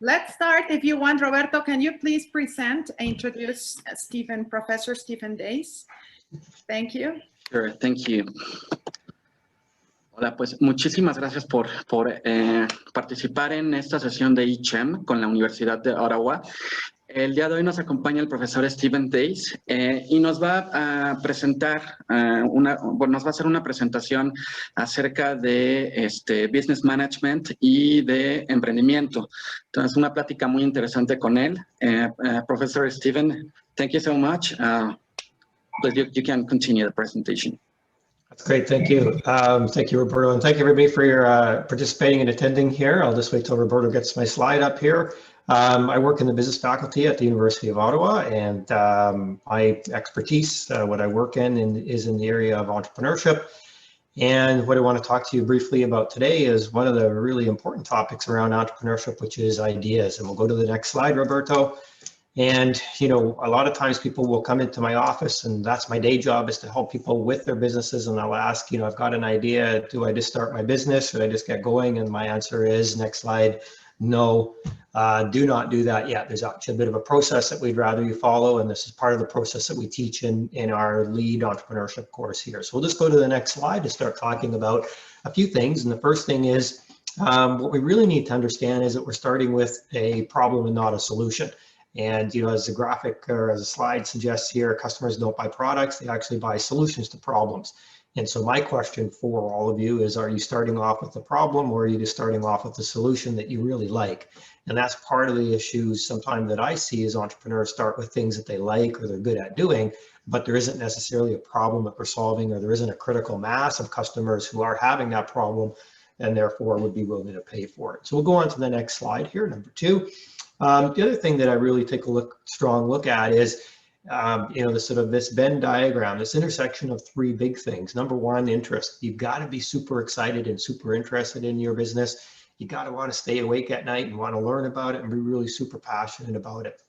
Let's start. If you want, Roberto, can you please present and introduce Professor Stephen Dace? Thank you. Sure, thank you. Hola, pues muchísimas gracias por participar en esta sesión de e-CHEM con la Universidad de Ottawa. El día de hoy nos acompaña el profesor Stephen Dace y nos va a presentar, nos va a hacer una presentación acerca de business management y de emprendimiento. Entonces, una plática muy interesante con él. Professor Stephen, thank you so much. You can continue the presentation. That's great, thank you. Thank you, Roberto, and thank you everybody for your participating and attending here. I'll just wait till Roberto gets my slide up here. I work in the business faculty at the University of Ottawa, and my expertise, what I work in is in the area of entrepreneurship. And what I want to talk to you briefly about today is one of the really important topics around entrepreneurship, which is ideas. And we'll go to the next slide, Roberto. And, you know, a lot of times people will come into my office, and that's my day job, is to help people with their businesses. And I'll ask, you know, I've got an idea. Do I just start my business? Should I just get going? And my answer is, next slide, no, do not do that yet. There's actually a bit of a process that we'd rather you follow. And this is part of the process that we teach in our lead entrepreneurship course here. So we'll just go to the next slide to start talking about a few things. And the first thing is, what we really need to understand is that we're starting with a problem and not a solution. And, you know, as the graphic or as a slide suggests here, customers don't buy products, they actually buy solutions to problems. And so my question for all of you is, are you starting off with the problem, or are you just starting off with the solution that you really like? And that's part of the issues sometimes that I see is entrepreneurs start with things that they like or they're good at doing, but there isn't necessarily a problem that we're solving, or there isn't a critical mass of customers who are having that problem and therefore would be willing to pay for it. So we'll go on to the next slide here, number 2. The other thing that I really take a strong look at is, you know, this Venn diagram, this intersection of 3 big things. Number 1, interest. You've got to be super excited and super interested in your business. You got to want to stay awake at night and want to learn about it and be really super passionate about it.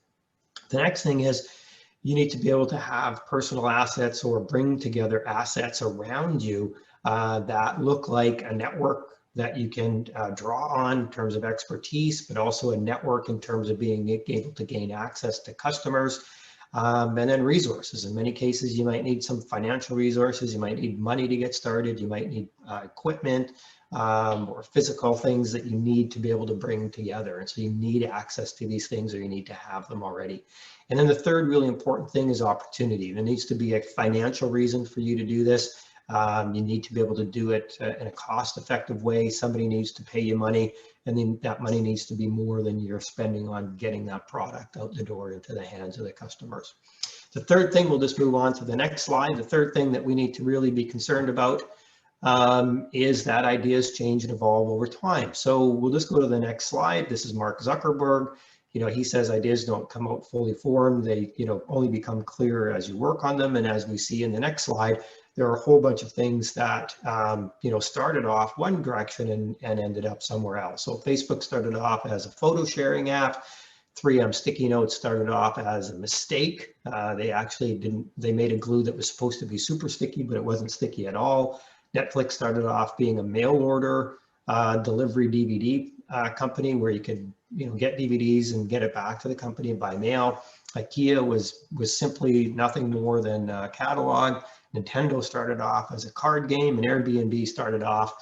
The next thing is, you need to be able to have personal assets or bring together assets around you that look like a network that you can draw on in terms of expertise, but also a network in terms of being able to gain access to customers, and then resources. In many cases, you might need some financial resources, you might need money to get started, you might need equipment or physical things that you need to be able to bring together. And so you need access to these things, or you need to have them already. And then the third really important thing is opportunity. There needs to be a financial reason for you to do this. You need to be able to do it in a cost-effective way. Somebody needs to pay you money, and then that money needs to be more than you're spending on getting that product out the door into the hands of the customers. The third thing, we'll just move on to the next slide. The third thing that we need to really be concerned about is that ideas change and evolve over time. So we'll just go to the next slide. This is Mark Zuckerberg. You know, he says ideas don't come out fully formed. They, you know, only become clearer as you work on them. And as we see in the next slide, there are a whole bunch of things that, you know, started off one direction and ended up somewhere else. So Facebook started off as a photo sharing app. 3M sticky notes started off as a mistake. They made a glue that was supposed to be super sticky, but it wasn't sticky at all. Netflix started off being a mail order delivery DVD company where you could, you know, get DVDs and get it back to the company by mail. IKEA was simply nothing more than a catalog. Nintendo started off as a card game, and Airbnb started off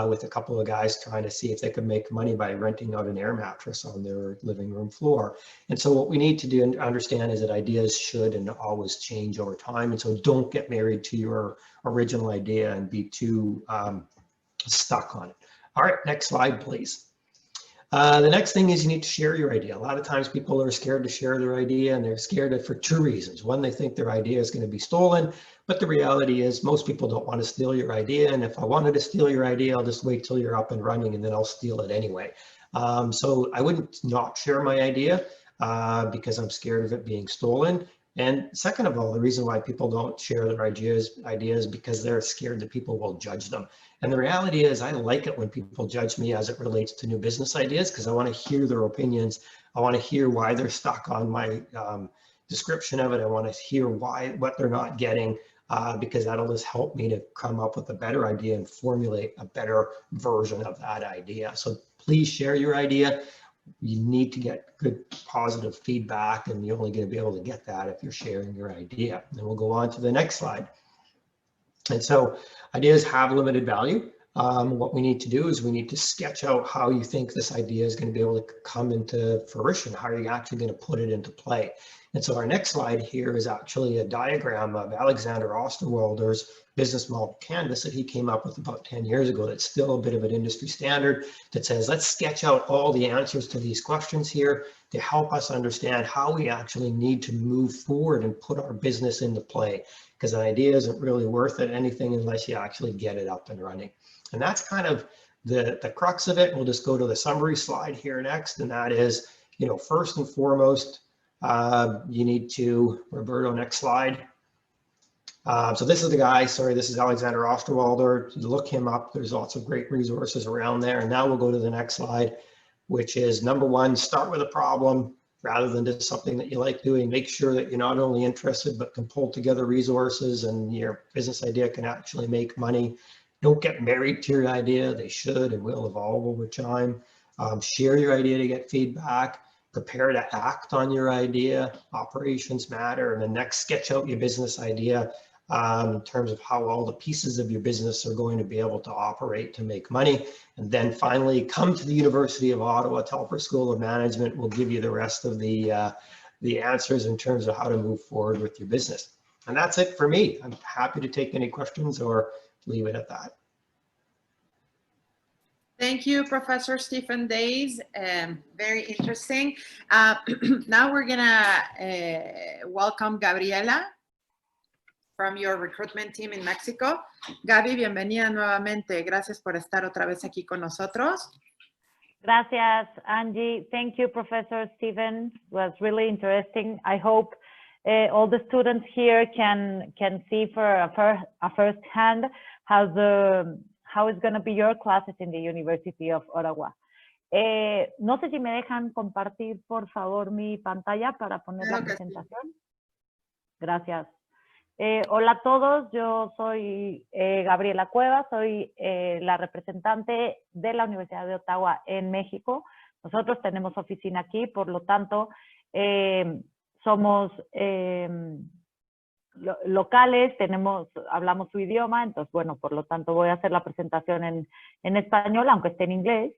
with a couple of guys trying to see if they could make money by renting out an air mattress on their living room floor. And so what we need to do and understand is that ideas should and always change over time. And so don't get married to your original idea and be too stuck on it. All right, next slide, please. The next thing is you need to share your idea. A lot of times people are scared to share their idea, and they're scared for 2 reasons. One, they think their idea is going to be stolen, but the reality is most people don't want to steal your idea. And if I wanted to steal your idea, I'll just wait till you're up and running, and then I'll steal it anyway. So I wouldn't not share my idea because I'm scared of it being stolen. And second of all, the reason why people don't share their ideas because they're scared that people will judge them. And the reality is, I like it when people judge me as it relates to new business ideas, because I want to hear their opinions. I want to hear why they're stuck on my description of it. I want to hear what they're not getting, because that'll just help me to come up with a better idea and formulate a better version of that idea. So please share your idea. you need to get good positive feedback, and you're only going to be able to get that if you're sharing your idea. And we'll go on to the next slide. And so ideas have limited value. What we need to do is we need to sketch out how you think this idea is going to be able to come into fruition. How are you actually going to put it into play? And so our next slide here is actually a diagram of Alexander Osterwalder's business model canvas that he came up with about 10 years ago. That's still a bit of an industry standard that says, let's sketch out all the answers to these questions here to help us understand how we actually need to move forward and put our business into play. Because an idea isn't really worth it anything unless you actually get it up and running. And that's kind of the crux of it. We'll just go to the summary slide here next. And that is, first and foremost, you need to, Roberto, next slide. So this is the guy, this is Alexander Osterwalder. Look him up. There's lots of great resources around there. And now we'll go to the next slide, which is number one, start with a problem rather than just something that you like doing. Make sure that you're not only interested, but can pull together resources and your business idea can actually make money. Don't get married to your idea. They should and will evolve over time. Share your idea to get feedback. Prepare to act on your idea. Operations matter. And then next, sketch out your business idea in terms of how all the pieces of your business are going to be able to operate to make money. And then finally, come to the University of Ottawa. Telfer School of Management will give you the rest of the answers in terms of how to move forward with your business. And that's it for me. I'm happy to take any questions or leave it at that. Thank you, Professor Stephen Days. Very interesting. Now we're gonna welcome Gabriela from your recruitment team in Mexico. Gaby, bienvenida nuevamente. Gracias por estar otra vez aquí con nosotros. Gracias, Angie. Thank you, Professor Stephen. It was really interesting. I hope all the students here can see for a first hand how it's going to be your classes in the University of Ottawa. No sé si me dejan compartir, por favor, mi pantalla para poner la presentación. Gracias. Hola a todos, yo soy Gabriela Cuevas, soy la representante de la Universidad de Ottawa en México. Nosotros tenemos oficina aquí, por lo tanto, somos locales, hablamos su idioma, entonces, bueno, por lo tanto voy a hacer la presentación en español, aunque esté en inglés,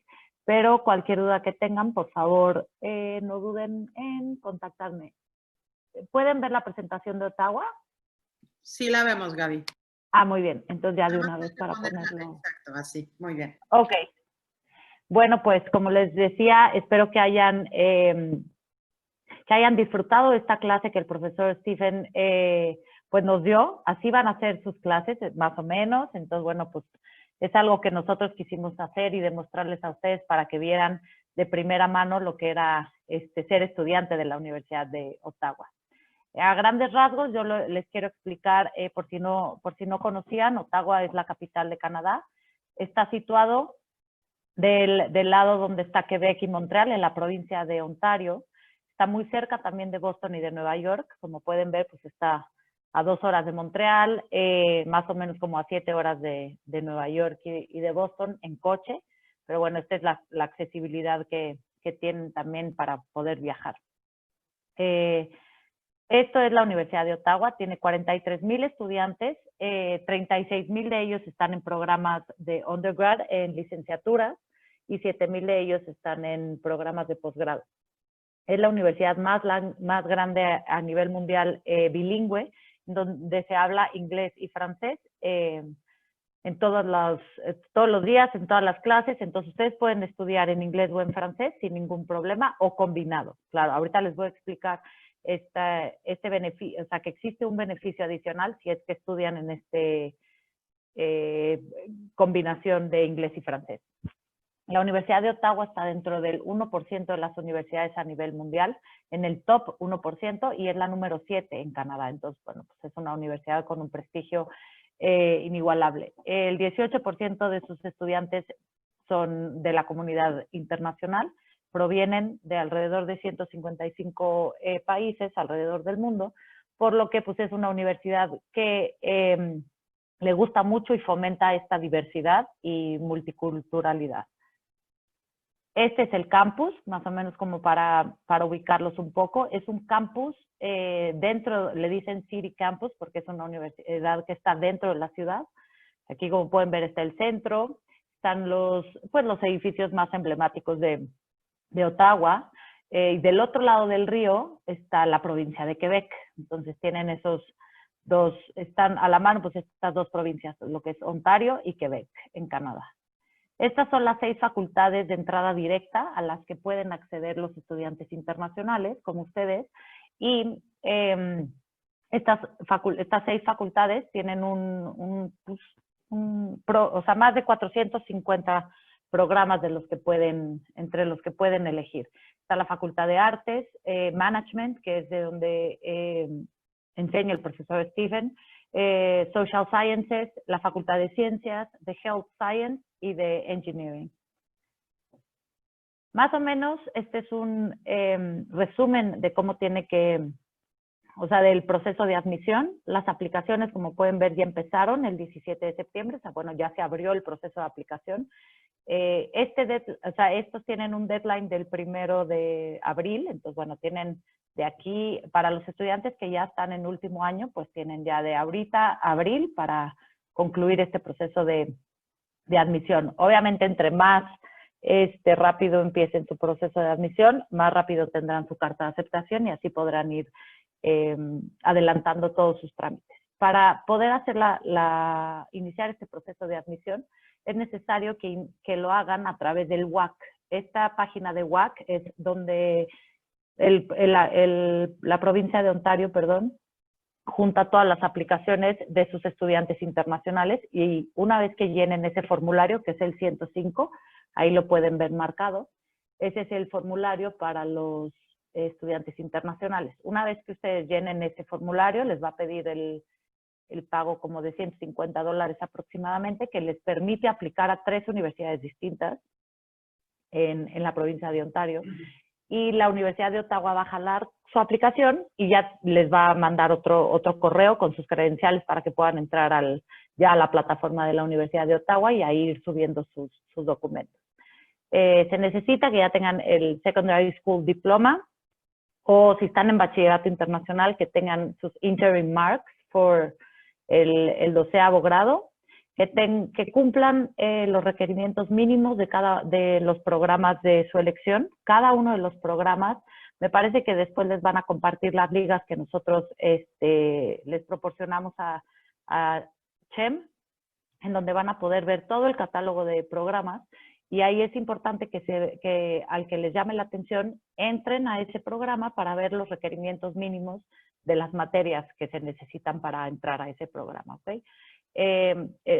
pero cualquier duda que tengan, por favor, no duden en contactarme. ¿Pueden ver la presentación de Ottawa? Sí la vemos, Gaby. Ah, muy bien, entonces ya de una vez para ponerlo. Exacto, así, muy bien. Ok. Bueno, pues como les decía, espero que hayan disfrutado de esta clase que el profesor Stephen pues nos dio. Así van a ser sus clases, más o menos. Entonces, bueno, pues es algo que nosotros quisimos hacer y demostrarles a ustedes para que vieran de primera mano lo que era ser estudiante de la Universidad de Ottawa. A grandes rasgos, yo les quiero explicar, por si no conocían, Ottawa es la capital de Canadá. Está situado del lado donde está Quebec y Montreal, en la provincia de Ontario. Está muy cerca también de Boston y de Nueva York. Como pueden ver, pues está a 2 horas de Montreal, más o menos como a 7 horas de Nueva York y de Boston en coche. Pero bueno, esta es la accesibilidad que tienen también para poder viajar. Esto es la Universidad de Ottawa, tiene 43,000 estudiantes, 36,000 de ellos están en programas de undergrad, en licenciaturas, y 7,000 de ellos están en programas de posgrado. Es la universidad más grande a nivel mundial bilingüe, donde se habla inglés y francés en todos los días, en todas las clases. Entonces ustedes pueden estudiar en inglés o en francés sin ningún problema o combinado. Claro, ahorita les voy a explicar este beneficio, o sea, que existe un beneficio adicional si es que estudian en combinación de inglés y francés. La Universidad de Ottawa está dentro del 1% de las universidades a nivel mundial, en el top 1%, y es la número 7 en Canadá. Entonces, bueno, pues es una universidad con un prestigio inigualable. El 18% de sus estudiantes son de la comunidad internacional, provienen de alrededor de 155 países alrededor del mundo, por lo que pues es una universidad que le gusta mucho y fomenta esta diversidad y multiculturalidad. Este es el campus, más o menos como para ubicarlos un poco. Es un campus dentro, le dicen City Campus, porque es una universidad que está dentro de la ciudad. Aquí, como pueden ver, está el centro, están los edificios más emblemáticos de Ottawa. Y del otro lado del río está la provincia de Quebec. Entonces tienen esos dos, están a la mano pues estas dos provincias, lo que es Ontario y Quebec en Canadá. Estas son las 6 facultades de entrada directa a las que pueden acceder los estudiantes internacionales, como ustedes, y estas 6 facultades tienen más de 450 programas entre los que pueden elegir. Está la Facultad de Artes, Management, que es de donde enseña el profesor Stephen, Social Sciences, la Facultad de Ciencias, de Health Science y de Engineering. Más o menos, este es un resumen de cómo tiene que, del proceso de admisión. Las aplicaciones, como pueden ver, ya empezaron el 17 de septiembre, ya se abrió el proceso de aplicación. Estos tienen un deadline del 1 de abril, entonces, tienen de aquí, para los estudiantes que ya están en último año, pues tienen ya de ahorita a abril para concluir este proceso de admisión. Obviamente, entre más rápido empiecen su proceso de admisión, más rápido tendrán su carta de aceptación y así podrán ir adelantando todos sus trámites. Para poder hacer iniciar este proceso de admisión, es necesario que lo hagan a través del WAC. Esta página de WAC es donde la provincia de Ontario, junta todas las aplicaciones de sus estudiantes internacionales y una vez que llenen ese formulario, que es el 105, ahí lo pueden ver marcado, ese es el formulario para los estudiantes internacionales. Una vez que ustedes llenen ese formulario, les va a pedir el pago como de $150 aproximadamente, que les permite aplicar a 3 universidades distintas en la provincia de Ontario. Y la Universidad de Ottawa va a jalar su aplicación y ya les va a mandar otro correo con sus credenciales para que puedan entrar a la plataforma de la Universidad de Ottawa y ahí ir subiendo sus documentos. Se necesita que ya tengan el Secondary School Diploma o si están en bachillerato internacional que tengan sus interim marks por el 12º grado, que cumplan los requerimientos mínimos de los programas de su elección. Cada uno de los programas, me parece que después les van a compartir las ligas que nosotros les proporcionamos a e-CHEM, en donde van a poder ver todo el catálogo de programas y ahí es importante que al que les llame la atención entren a ese programa para ver los requerimientos mínimos de las materias que se necesitan para entrar a ese programa, ¿ok?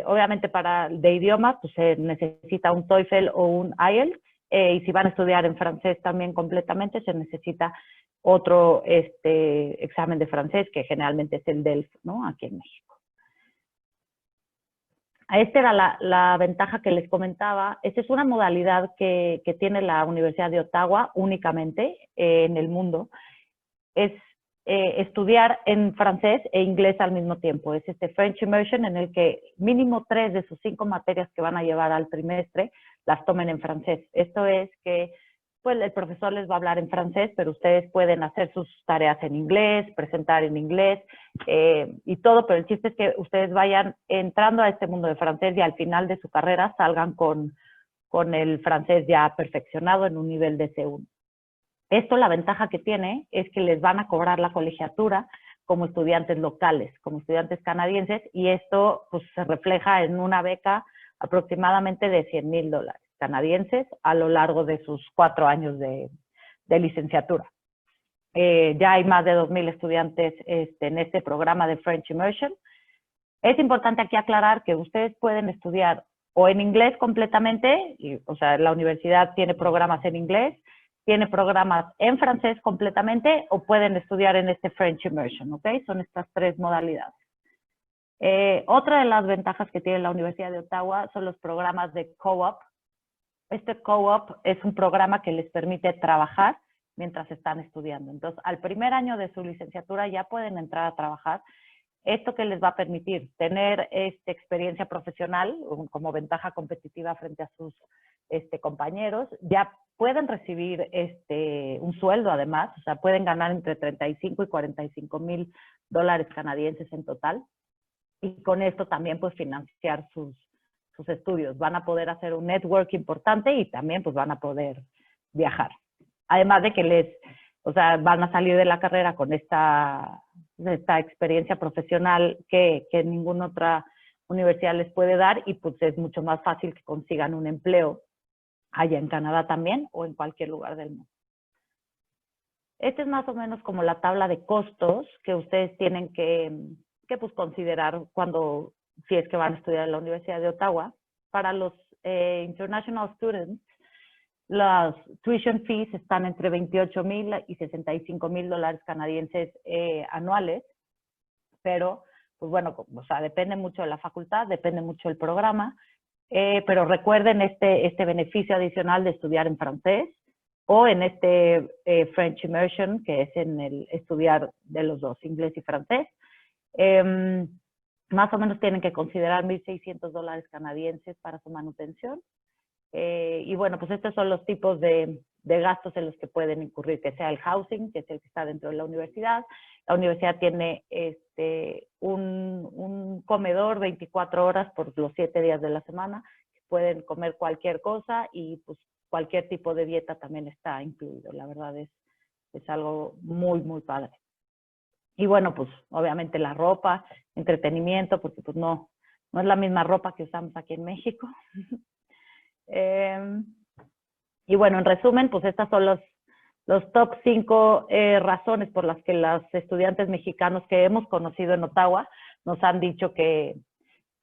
Obviamente de idiomas pues, se necesita un TOEFL o un IELTS y si van a estudiar en francés también completamente se necesita otro examen de francés que generalmente es el DELF, ¿no? Aquí en México. Esta era la ventaja que les comentaba. Esta es una modalidad que tiene la Universidad de Ottawa únicamente en el mundo. Es estudiar en francés e inglés al mismo tiempo. Es French Immersion en el que mínimo 3 de sus 5 materias que van a llevar al trimestre las tomen en francés. Esto es que pues, el profesor les va a hablar en francés, pero ustedes pueden hacer sus tareas en inglés, presentar en inglés y todo, pero el chiste es que ustedes vayan entrando a este mundo de francés y al final de su carrera salgan con el francés ya perfeccionado en un nivel de C1. Esto, la ventaja que tiene es que les van a cobrar la colegiatura como estudiantes locales, como estudiantes canadienses, y esto pues, se refleja en una beca aproximadamente de $100,000 canadienses a lo largo de sus 4 años de licenciatura. Ya hay más de 2,000 estudiantes en este programa de French Immersion. Es importante aquí aclarar que ustedes pueden estudiar o en inglés completamente, la universidad tiene programas en inglés, tiene programas en francés completamente o pueden estudiar en este French Immersion, ¿ok? Son estas 3 modalidades. Otra de las ventajas que tiene la Universidad de Ottawa son los programas de co-op. Este co-op es un programa que les permite trabajar mientras están estudiando. Entonces, al primer año de su licenciatura ya pueden entrar a trabajar ¿Esto qué les va a permitir? Tener experiencia profesional como ventaja competitiva frente a sus compañeros. Ya pueden recibir un sueldo además, o sea, pueden ganar entre 35 y 45 mil dólares canadienses en total. Y con esto también pues financiar sus estudios. Van a poder hacer un network importante y también pues van a poder viajar. Además de que van a salir de la carrera con esta experiencia profesional que ninguna otra universidad les puede dar y pues es mucho más fácil que consigan un empleo allá en Canadá también o en cualquier lugar del mundo. Esta es más o menos como la tabla de costos que ustedes tienen que pues, considerar si es que van a estudiar en la Universidad de Ottawa. Para los international students, las tuition fees están entre 28 mil y 65 mil dólares canadienses anuales, pero, pues bueno, o sea, depende mucho de la facultad, depende mucho del programa, pero recuerden este beneficio adicional de estudiar en francés o en French Immersion, que es en el estudiar de los dos, inglés y francés. Más o menos tienen que considerar 1.600 dólares canadienses para su manutención. Y bueno, pues estos son los tipos de gastos en los que pueden incurrir, que sea el housing, que es el que está dentro de la universidad. La universidad tiene un comedor 24 horas por los 7 días de la semana. Pueden comer cualquier cosa y pues cualquier tipo de dieta también está incluido. La verdad es algo muy, muy padre. Y bueno, pues obviamente la ropa, entretenimiento, porque pues no es la misma ropa que usamos aquí en México. Y bueno, en resumen, pues estas son los top 5 razones por las que los estudiantes mexicanos que hemos conocido en Ottawa nos han dicho que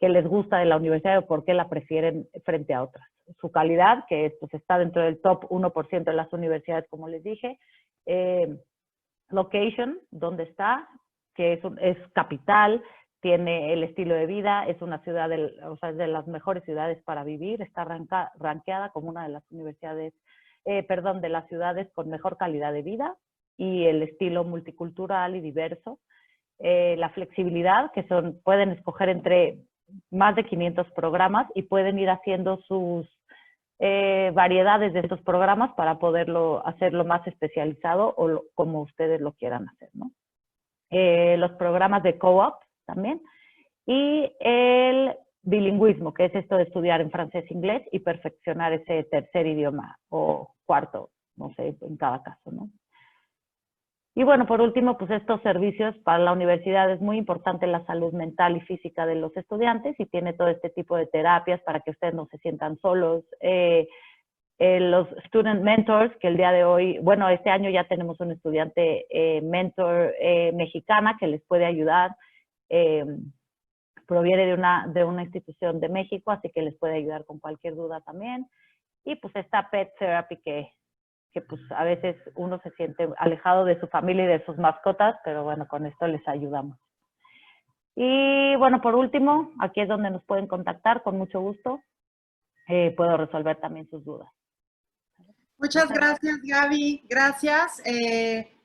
les gusta de la universidad o por qué la prefieren frente a otras. Su calidad, que pues, está dentro del top 1% de las universidades, como les dije. Location, ¿dónde está? Que es capital, tiene el estilo de vida, es una ciudad, es de las mejores ciudades para vivir, está rankeada como una de las universidades, de las ciudades con mejor calidad de vida y el estilo multicultural y diverso. La flexibilidad, que pueden escoger entre más de 500 programas y pueden ir haciendo sus variedades de estos programas para hacerlo más especializado o como ustedes lo quieran hacer, ¿no? Los programas de co-op también, y el bilingüismo, que es esto de estudiar en francés e inglés y perfeccionar ese tercer idioma o cuarto, no sé, en cada caso, ¿no? Y bueno, por último, pues estos servicios para la universidad es muy importante la salud mental y física de los estudiantes y tiene todo este tipo de terapias para que ustedes no se sientan solos. Los student mentors, que el día de hoy, bueno, este año ya tenemos un estudiante mentor mexicana que les puede ayudar. Proviene de una institución de México, así que les puede ayudar con cualquier duda también. Y pues esta pet therapy que pues a veces uno se siente alejado de su familia y de sus mascotas, pero bueno, con esto les ayudamos. Y bueno, por último, aquí es donde nos pueden contactar con mucho gusto. Puedo resolver también sus dudas. Muchas gracias, Gaby. Gracias.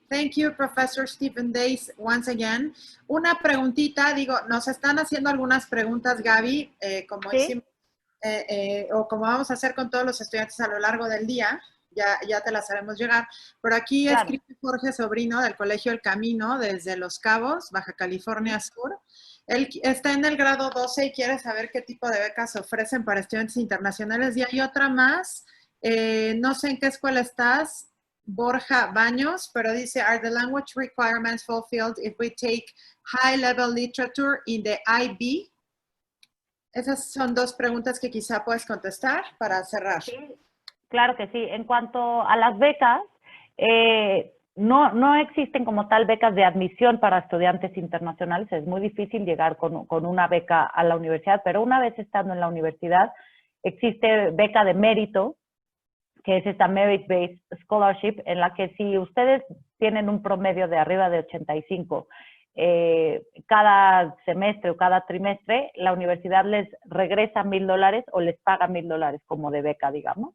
Thank you, Professor Stephen Days, once again. Una preguntita, nos están haciendo algunas preguntas, Gaby, como ¿Sí? hicimos, o como vamos a hacer con todos los estudiantes a lo largo del día, ya te las haremos llegar. Pero aquí Claro. escribe Jorge Sobrino del Colegio El Camino, desde Los Cabos, Baja California Sur. Él está en el grado 12 y quiere saber qué tipo de becas se ofrecen para estudiantes internacionales. Y hay otra más, no sé en qué escuela estás, Borja Baños, pero dice, are the language requirements fulfilled if we take high-level literature in the IB? Esas son dos preguntas que quizá puedes contestar para cerrar. Sí, claro que sí. En cuanto a las becas, no existen como tal becas de admisión para estudiantes internacionales. Es muy difícil llegar con una beca a la universidad, pero una vez estando en la universidad, existe beca de mérito, que es esta Merit-Based Scholarship, en la que si ustedes tienen un promedio de arriba de 85 cada semestre o cada trimestre, la universidad les regresa $1,000 o les paga $1,000 como de beca, digamos.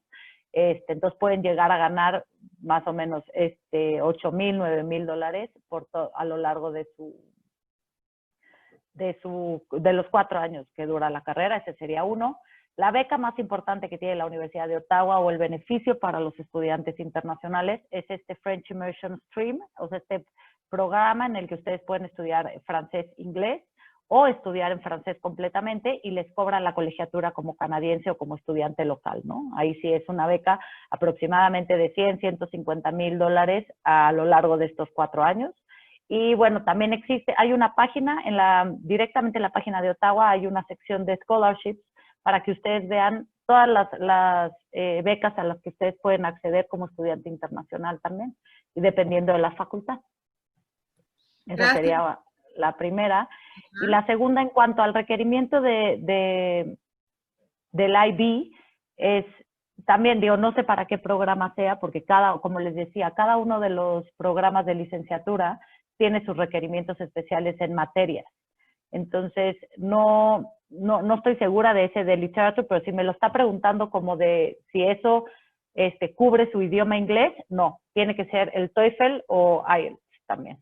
Entonces pueden llegar a ganar más o menos $8,000, $9,000 a lo largo de de los 4 años que dura la carrera. Ese sería uno. La beca más importante que tiene la Universidad de Ottawa o el beneficio para los estudiantes internacionales es este French Immersion Stream, o sea, este programa en el que ustedes pueden estudiar francés, inglés o estudiar en francés completamente y les cobran la colegiatura como canadiense o como estudiante local, ¿no? Ahí sí es una beca aproximadamente de $100,000–150,000 a lo largo de estos 4 años. Y bueno, también hay una página, directamente en la página de Ottawa hay una sección de scholarships para que ustedes vean todas las becas a las que ustedes pueden acceder como estudiante internacional también, y dependiendo de la facultad. Esa sería la primera. Y la segunda, en cuanto al requerimiento del IB, es también, digo, no sé para qué programa sea, porque como les decía, cada uno de los programas de licenciatura tiene sus requerimientos especiales en materias. Entonces, no estoy segura de ese de literature, pero si me lo está preguntando como de si eso cubre su idioma inglés, no. Tiene que ser el TOEFL o IELTS también.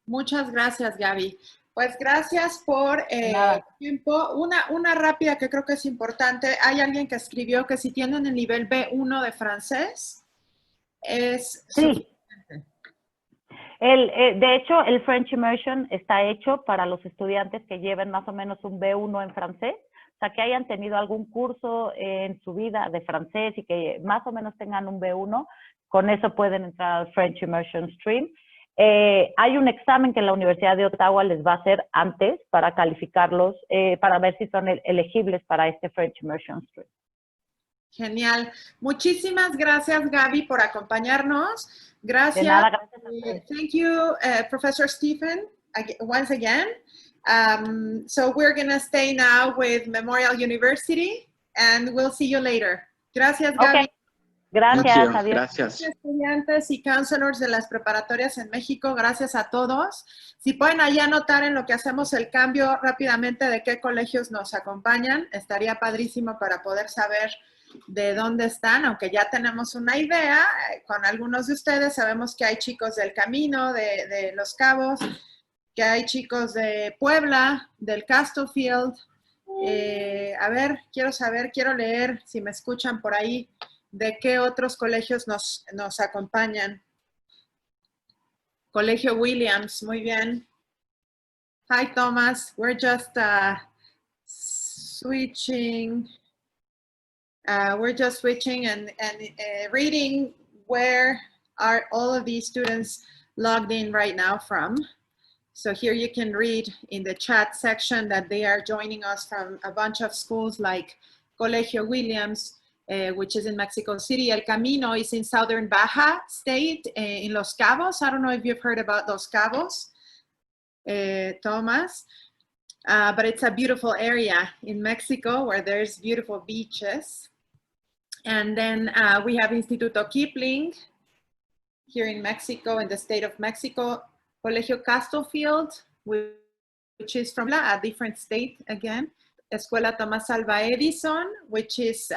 Muchas gracias, Gaby. Pues gracias por el tiempo. Una rápida que creo que es importante. Hay alguien que escribió que si tienen el nivel B1 de francés, es suficiente. De hecho, el French Immersion está hecho para los estudiantes que lleven más o menos un B1 en francés, o sea, que hayan tenido algún curso en su vida de francés y que más o menos tengan un B1, con eso pueden entrar al French Immersion Stream. Hay un examen que la Universidad de Ottawa les va a hacer antes para calificarlos, para ver si son elegibles para este French Immersion Stream. Genial. Muchísimas gracias, Gaby, por acompañarnos. Gracias. De nada, gracias a ustedes. Thank you, Professor Stephen, once again. So we're going to stay now with Memorial University, and we'll see you later. Gracias, Gaby. Okay. Gracias, adiós. Gracias. Estudiantes y counselors de las preparatorias en México, gracias a todos. Si pueden ahí anotar en lo que hacemos el cambio rápidamente de qué colegios nos acompañan, estaría padrísimo para poder saber de dónde están, aunque ya tenemos una idea. Con algunos de ustedes sabemos que hay chicos del Camino, de Los Cabos, que hay chicos de Puebla, del Castlefield. A ver, quiero leer, si me escuchan por ahí, de qué otros colegios nos acompañan. Colegio Williams, muy bien. Hi, Thomas. We're just switching. We're just switching and reading where are all of these students logged in right now from. So here you can read in the chat section that they are joining us from a bunch of schools like Colegio Williams, which is in Mexico City. El Camino is in Southern Baja State, in Los Cabos. I don't know if you've heard about Los Cabos, Thomas. But it's a beautiful area in Mexico where there's beautiful beaches. And then we have Instituto Kipling here in Mexico, in the state of Mexico. Colegio Castlefield, which is from a different state again. Escuela Tomás Alva Edison, which is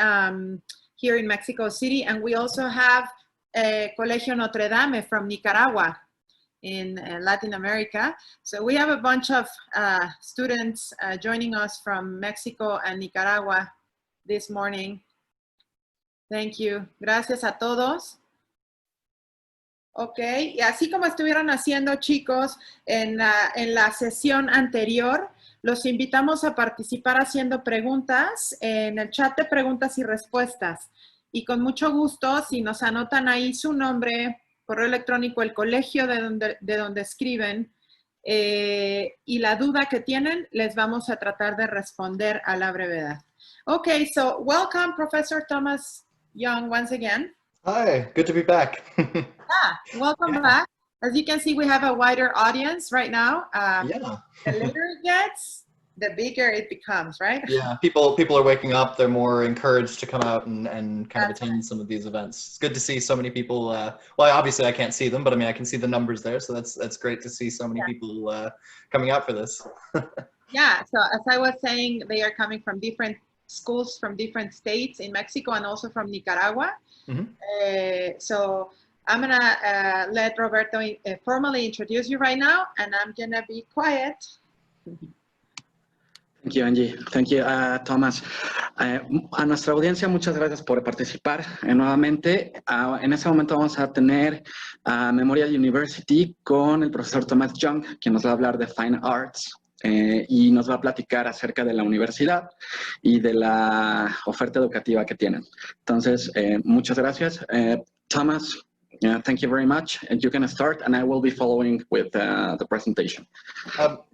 here in Mexico City. And we also have Colegio Notre Dame from Nicaragua in Latin America. So we have a bunch of students joining us from Mexico and Nicaragua this morning. Thank you. Gracias a todos. Ok, y así como estuvieron haciendo, chicos, en la sesión anterior, los invitamos a participar haciendo preguntas en el chat de preguntas y respuestas. Y con mucho gusto, si nos anotan ahí su nombre, correo electrónico, el colegio de donde escriben y la duda que tienen, les vamos a tratar de responder a la brevedad. Okay, so welcome, Professor Thomas Young, once again. Hi, good to be back. Welcome back. As you can see, we have a wider audience right now. Yeah. The later it gets, the bigger it becomes, right? Yeah, people are waking up. They're more encouraged to come out and kind of attend some of these events. It's good to see so many people. Well, obviously I can't see them, but I mean I can see the numbers there, so that's great to see so many people coming out for this. Yeah. So as I was saying, they are coming from different schools from different states in Mexico and also from Nicaragua. Mm-hmm. So I'm gonna let Roberto formally introduce you right now, and I'm gonna be quiet. Thank you, Angie. Thank you, Thomas. A nuestra audiencia, muchas gracias por participar nuevamente. En este momento vamos a tener Memorial University con el profesor Thomas Young, quien nos va a hablar de Fine Arts y nos va a platicar acerca de la universidad y de la oferta educativa que tienen. Entonces, muchas gracias. Thomas, thank you very much. And you can start, and I will be following with the presentation.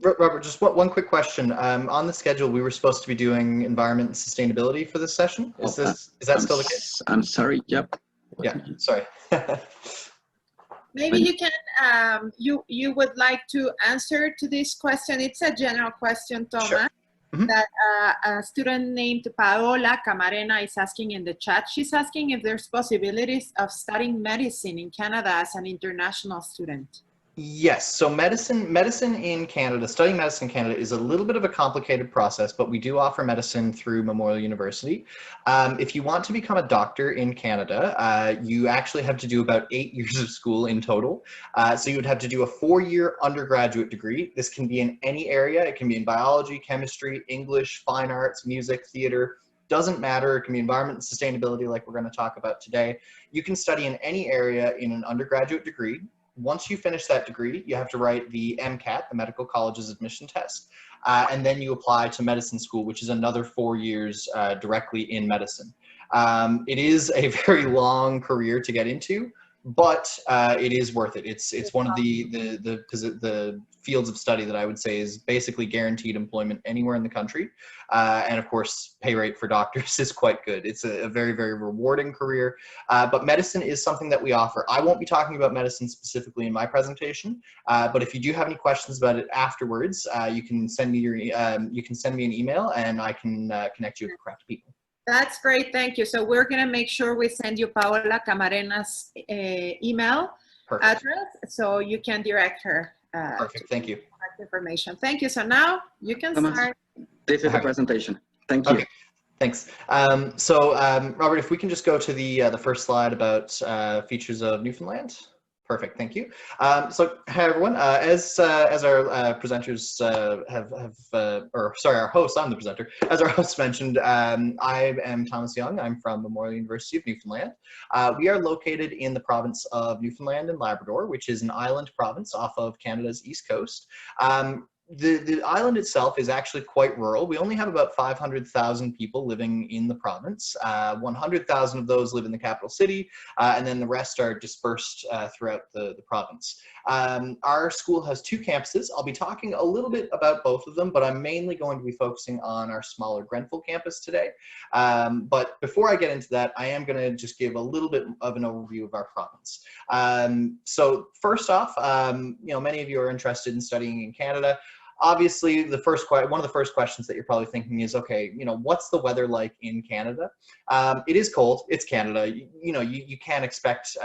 Robert, just one quick question. On the schedule, we were supposed to be doing environment and sustainability for this session. Is that still the case? I'm sorry. Yep. Yeah. Sorry. Maybe you can. You would like to answer to this question. It's a general question, Thomas. Sure. Mm-hmm. That a student named Paola Camarena is asking in the chat. She's asking if there's possibilities of studying medicine in Canada as an international student. Yes, so medicine in Canada, studying medicine in Canada is a little bit of a complicated process, but we do offer medicine through Memorial University. If you want to become a doctor in Canada, you actually have to do about 8 years of school in total. So you would have to do a 4-year undergraduate degree. This can be in any area. It can be in biology, chemistry, English, fine arts, music, theater. Doesn't matter. It can be environment and sustainability like we're going to talk about today. You can study in any area in an undergraduate degree. Once you finish that degree, you have to write the MCAT, the Medical Colleges Admission Test, and then you apply to medicine school, which is another 4 years directly in medicine. It is a very long career to get into, but it is worth it. It's one of the fields of study that I would say is basically guaranteed employment anywhere in the country. And of course, pay rate for doctors is quite good. It's a very, very rewarding career, but medicine is something that we offer. I won't be talking about medicine specifically in my presentation, but if you do have any questions about it afterwards, you can send me an email and I can connect you with the correct people. That's great, thank you. So we're gonna make sure we send you Paola Camarena's email address so you can direct her. Perfect, thank you. Information. Thank you. So now you can start. This is the presentation. Thank you. Okay. Thanks. Robert, if we can just go to the first slide about features of Newfoundland. Perfect, thank you. So, hi everyone. As our presenters our host, I'm the presenter. As our host mentioned, I am Thomas Young. I'm from Memorial University of Newfoundland. We are located in the province of Newfoundland and Labrador, which is an island province off of Canada's east coast. The island itself is actually quite rural. We only have about 500,000 people living in the province. 100,000 of those live in the capital city, and then the rest are dispersed throughout the province. Our school has 2 campuses. I'll be talking a little bit about both of them, but I'm mainly going to be focusing on our smaller Grenfell campus today. But before I get into that, I am going to just give a little bit of an overview of our province. So first off, many of you are interested in studying in Canada. Obviously, one of the first questions that you're probably thinking is, okay, what's the weather like in Canada? It is cold. It's Canada. You can't expect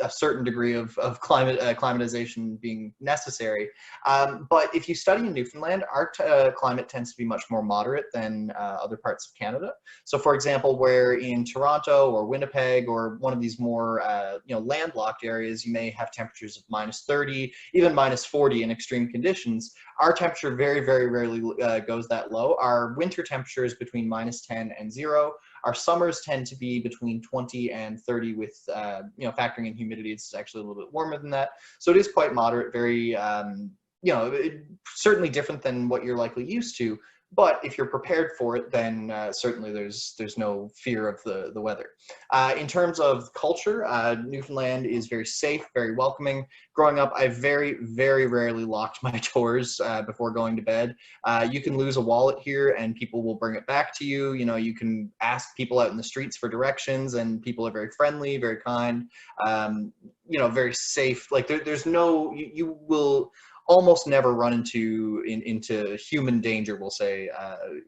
a certain degree of climatization being necessary. But if you study in Newfoundland, our climate tends to be much more moderate than other parts of Canada. So for example, where in Toronto or Winnipeg or one of these more landlocked areas, you may have temperatures of -30, even -40 in extreme conditions. Our temperature very, very rarely goes that low. Our winter temperature is between -10 and 0. Our summers tend to be between 20 and 30 with, factoring in humidity, it's actually a little bit warmer than that. So it is quite moderate, very, certainly different than what you're likely used to. But if you're prepared for it, then certainly there's no fear of the weather. In terms of culture, Newfoundland is very safe, very welcoming. Growing up, I very, very rarely locked my doors before going to bed. You can lose a wallet here and people will bring it back to you. You can ask people out in the streets for directions and people are very friendly, very kind, very safe. Like there's no, you will almost never run into human danger, we'll say,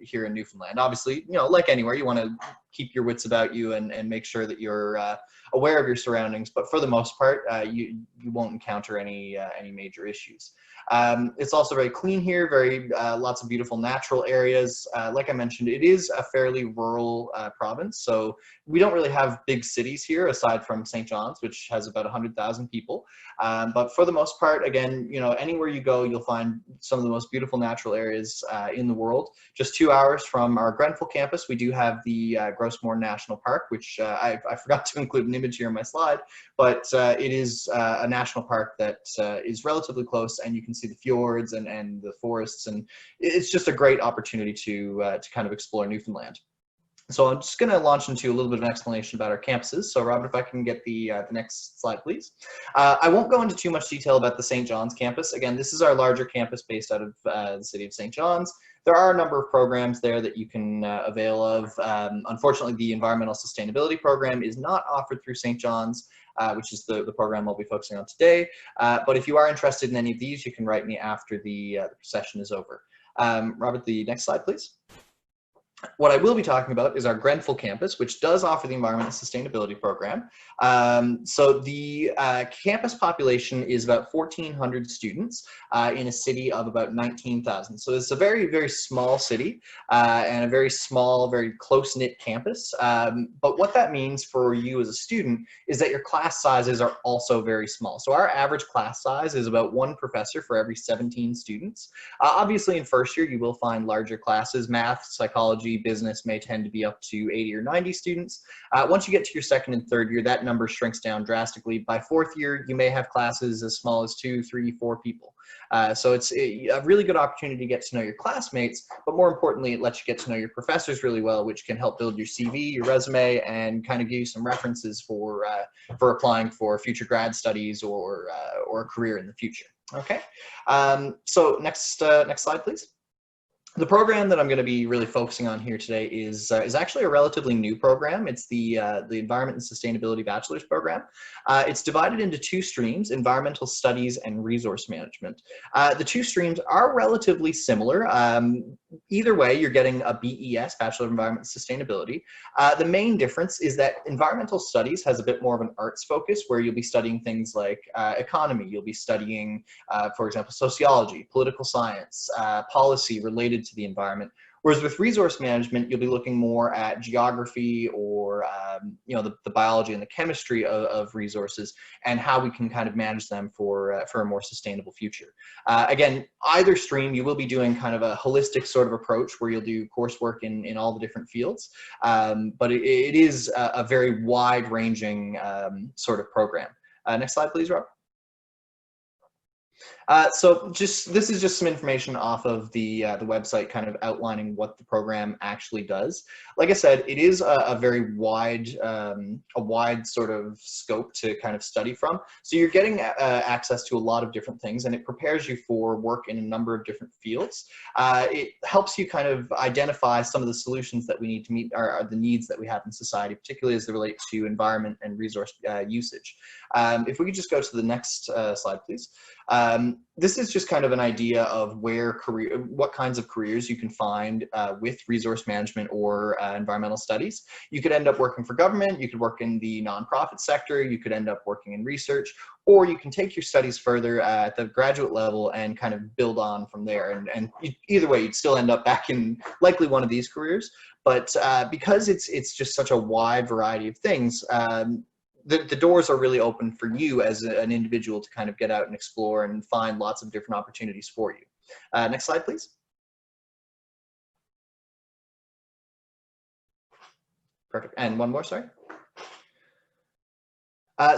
here in Newfoundland. Obviously, like anywhere, you want to keep your wits about you and make sure that you're aware of your surroundings, but for the most part, you won't encounter any major issues. It's also very clean here, very lots of beautiful natural areas. Like I mentioned, it is a fairly rural province, so we don't really have big cities here aside from St. John's, which has about 100,000 people. But for the most part, again, you know, anywhere you go, you'll find some of the most beautiful natural areas in the world. Just 2 hours from our Grenfell campus, we do have the Grossmore National Park, which I forgot to include an image here on my slide, but it is a national park that is relatively close, and you can see the fjords and the forests, and it's just a great opportunity to kind of explore Newfoundland. So I'm just going to launch into a little bit of an explanation about our campuses. So Robin, if I can get the next slide, please. I won't go into too much detail about the St. John's campus. Again, this is our larger campus based out of the city of St. John's. There are a number of programs there that you can avail of. Unfortunately, the environmental sustainability program is not offered through St. John's, which is the program I'll be focusing on today. But if you are interested in any of these, you can write me after the session is over. Robert, the next slide, please. What I will be talking about is our Grenfell campus, which does offer the Environment and Sustainability Program. So the campus population is about 1,400 students in a city of about 19,000. So it's a very, very small city and a very small, very close-knit campus. But what that means for you as a student is that your class sizes are also very small. So our average class size is about 1 professor for every 17 students. Obviously, in first year, you will find larger classes. Math, psychology, business may tend to be up to 80 or 90 students. Once you get to your second and third year, that number shrinks down drastically. By fourth year, you may have classes as small as 2, 3, 4 people. So it's a really good opportunity to get to know your classmates, but more importantly, it lets you get to know your professors really well, which can help build your CV, your resume, and kind of give you some references for applying for future grad studies or a career in the future. Okay, so next slide, please. The program that I'm going to be really focusing on here today is actually a relatively new program. It's the Environment and Sustainability Bachelor's Program. It's divided into 2 streams, Environmental Studies and Resource Management. The 2 streams are relatively similar. Either way, you're getting a BES, Bachelor of Environment and Sustainability. The main difference is that Environmental Studies has a bit more of an arts focus, where you'll be studying things like economy. You'll be studying, for example, sociology, political science, policy related to the environment. Whereas with resource management, you'll be looking more at geography or you know, the biology and the chemistry of resources and how we can kind of manage them for a more sustainable future. Again, either stream, you will be doing kind of a holistic sort of approach where you'll do coursework in all the different fields, but it is a very wide-ranging sort of program. Next slide, please, Rob. So this is just some information off of the website, kind of outlining what the program actually does. Like I said, it is a very wide sort of scope to kind of study from. So you're getting access to a lot of different things, and it prepares you for work in a number of different fields. It helps you kind of identify some of the solutions that we need to meet are the needs that we have in society, particularly as they relate to environment and resource usage. If we could just go to the next slide, please. This is just kind of an idea of what kinds of careers you can find with resource management or environmental studies. You could end up working for government, you could work in the nonprofit sector, you could end up working in research, or you can take your studies further at the graduate level and kind of build on from there. And either way, you'd still end up back in likely one of these careers. But because it's just such a wide variety of things, the doors are really open for you as an individual to kind of get out and explore and find lots of different opportunities for you. Next slide, please. Perfect. And one more, sorry.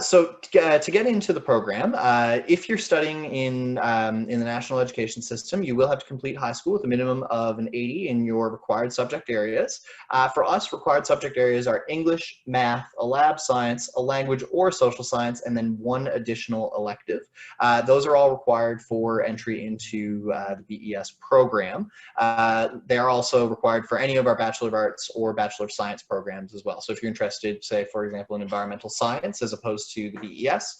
So to get into the program, if you're studying in the national education system, you will have to complete high school with a minimum of an 80 in your required subject areas. For us, required subject areas are English, math, a lab science, a language or social science, and then 1 additional elective. Those are all required for entry into the BES program. They are also required for any of our Bachelor of Arts or Bachelor of Science programs as well. So if you're interested, say, for example, in environmental science as opposed to the BES,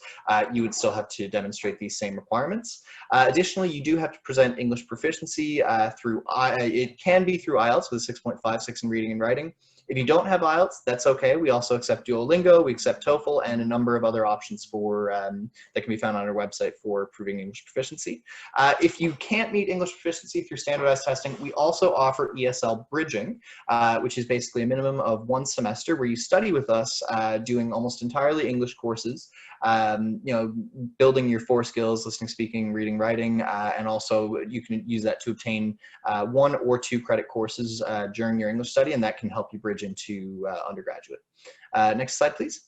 you would still have to demonstrate these same requirements. Additionally, you do have to present English proficiency through, it can be through IELTS with a 6.56 in reading and writing. If you don't have IELTS, that's okay. We also accept Duolingo, we accept TOEFL, and a number of other options for that can be found on our website for proving English proficiency. If you can't meet English proficiency through standardized testing, we also offer ESL bridging, which is basically a minimum of 1 semester where you study with us doing almost entirely English courses, you know, building your 4 skills, listening, speaking, reading, writing, and also you can use that to obtain 1 or 2 credit courses during your English study, and that can help you bridge into undergraduate. Next slide, please.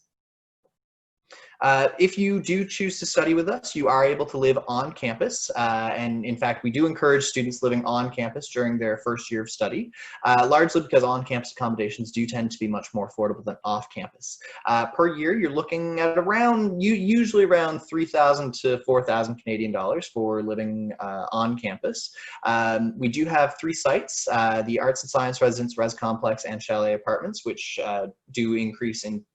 If you do choose to study with us, you are able to live on campus. And in fact, we do encourage students living on campus during their first year of study, largely because on-campus accommodations do tend to be much more affordable than off-campus. Per year, you're looking at usually around 3,000 to 4,000 Canadian dollars for living on campus. We do have 3 sites, the Arts and Science Residence, Res Complex, and Chalet Apartments, which do increase in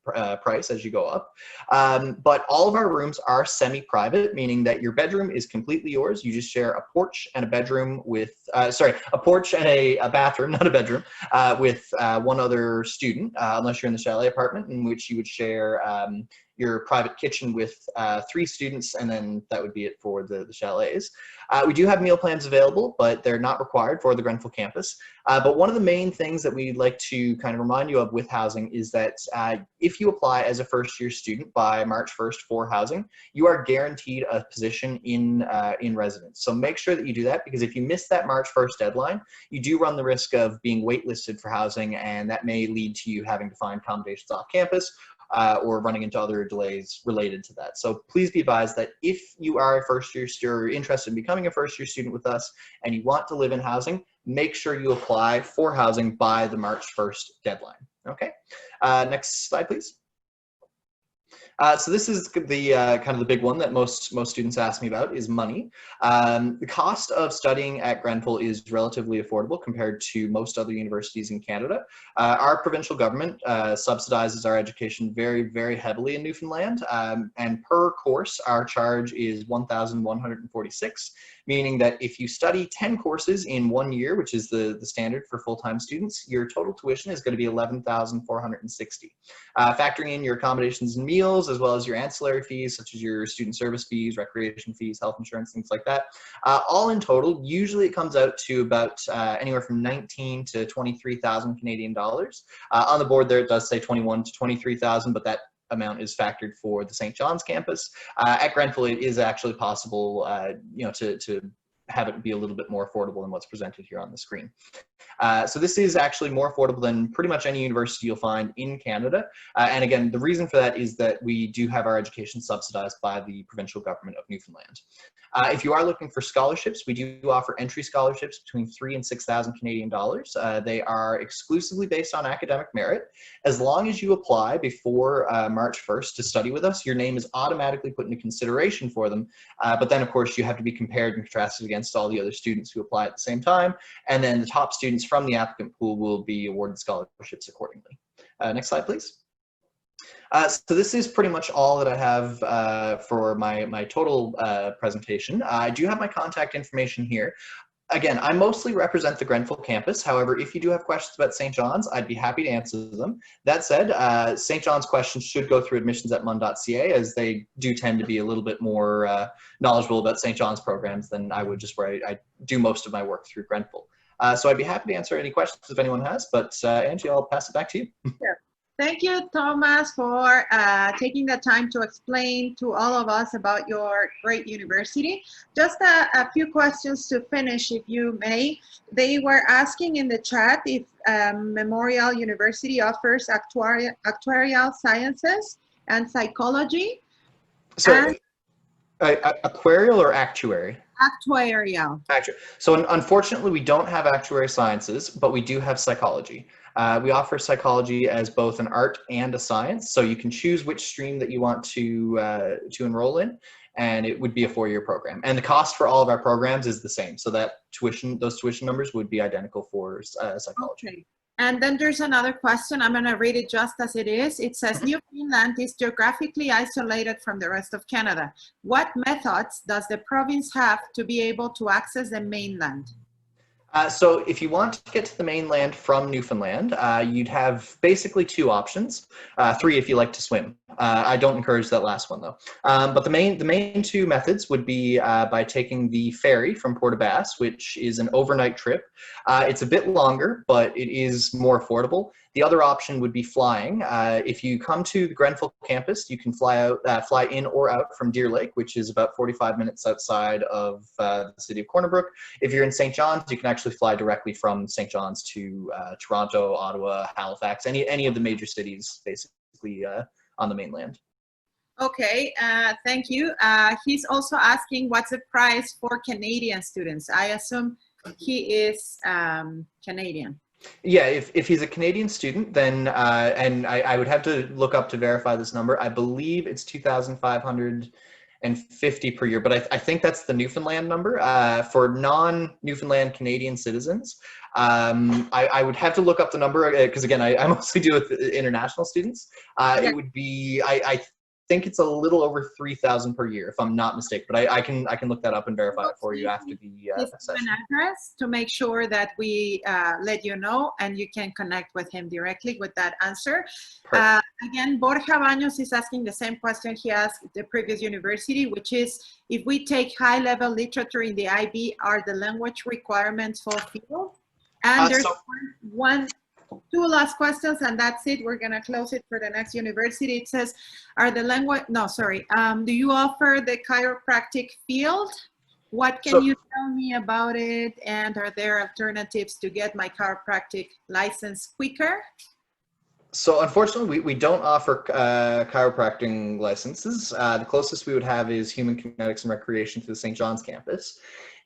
price as you go up. But all of our rooms are semi-private, meaning that your bedroom is completely yours. You just share a porch and a bedroom with, a porch and a bathroom, not a bedroom, with 1 other student, unless you're in the chalet apartment, in which you would share your private kitchen with 3 students, and then that would be it for the chalets. We do have meal plans available, but they're not required for the Grenfell campus. But one of the main things that we'd like to kind of remind you of with housing is that if you apply as a first-year student by March 1st for housing, you are guaranteed a position in residence. So make sure that you do that, because if you miss that March 1st deadline, you do run the risk of being waitlisted for housing, and that may lead to you having to find accommodations off campus, or running into other delays related to that. So please be advised that if you are a first-year student or interested in becoming a first-year student with us and you want to live in housing, make sure you apply for housing by the March 1st deadline. Okay, next slide, please. So this is the kind of the big one that most students ask me about is money. The cost of studying at Grenfell is relatively affordable compared to most other universities in Canada. Our provincial government subsidizes our education very, very heavily in Newfoundland, and per course our charge is $1,146, meaning that if you study 10 courses in 1 year, which is the standard for full-time students, your total tuition is going to be $11,460. Factoring in your accommodations and meals, as well as your ancillary fees, such as your student service fees, recreation fees, health insurance, things like that. All in total, usually it comes out to about anywhere from 19 to 23,000 Canadian dollars. On the board there, it does say 21 to 23,000, but that amount is factored for the St. John's campus. At Grenfell, it is actually possible, you know, to have it be a little bit more affordable than what's presented here on the screen. So this is actually more affordable than pretty much any university you'll find in Canada. And again, the reason for that is that we do have our education subsidized by the provincial government of Newfoundland. If you are looking for scholarships, we do offer entry scholarships between 3,000 and 6,000 Canadian dollars. They are exclusively based on academic merit. As long as you apply before March 1st to study with us, your name is automatically put into consideration for them. But then, of course, you have to be compared and contrasted against all the other students who apply at the same time. And then the top students from the applicant pool will be awarded scholarships accordingly. Next slide, please. So this is pretty much all that I have for my total presentation. I do have my contact information here. Again, I mostly represent the Grenfell campus. However, if you do have questions about St. John's, I'd be happy to answer them. That said, St. John's questions should go through admissions@mun.ca, as they do tend to be a little bit more knowledgeable about St. John's programs than I would just where I do most of my work through Grenfell. So I'd be happy to answer any questions if anyone has, but Angie, I'll pass it back to you. Sure. Thank you, Thomas, for taking the time to explain to all of us about your great university. Just a few questions to finish, if you may. They were asking in the chat if Memorial University offers actuarial sciences and psychology. Sorry, aquarial or actuary? Actuarial. So unfortunately, we don't have actuary sciences, but we do have psychology. We offer psychology as both an art and a science, so you can choose which stream that you want to enroll in, and it would be a 4-year program. And the cost for all of our programs is the same, so that those tuition numbers would be identical for psychology. Okay. And then there's another question. I'm going to read it just as it is. It says, Newfoundland is geographically isolated from the rest of Canada. What methods does the province have to be able to access the mainland? So if you want to get to the mainland from Newfoundland, you'd have basically two options, three if you like to swim. I don't encourage that last one though. But the main two methods would be by taking the ferry from Port aux Basques, which is an overnight trip. It's a bit longer, but it is more affordable. The other option would be flying. If you come to the Grenfell campus, you can fly in or out from Deer Lake, which is about 45 minutes outside of the city of Corner Brook. If you're in St. John's, you can actually fly directly from St. John's to Toronto, Ottawa, Halifax, any of the major cities, basically on the mainland. Okay, thank you. He's also asking what's the price for Canadian students. I assume he is Canadian. Yeah, if he's a Canadian student, then, and I would have to look up to verify this number. I believe it's $2,550 per year, but I think that's the Newfoundland number. For non-Newfoundland Canadian citizens, I would have to look up the number because again, I mostly deal with international students. Yeah. It would be, I think it's a little over 3,000 per year, if I'm not mistaken. But I can look that up and verify it for you after the session. An address to make sure that we let you know, and you can connect with him directly with that answer. Again, Borja Baños is asking the same question he asked the previous university, which is if we take high-level literature in the IB, are the language requirements fulfilled? And there's two last questions, and that's it. We're gonna close it for the next university. It says, do you offer the chiropractic field? What can you tell me about it? And are there alternatives to get my chiropractic license quicker? So unfortunately, we don't offer chiropractic licenses. The closest we would have is human kinetics and recreation to the St. John's campus.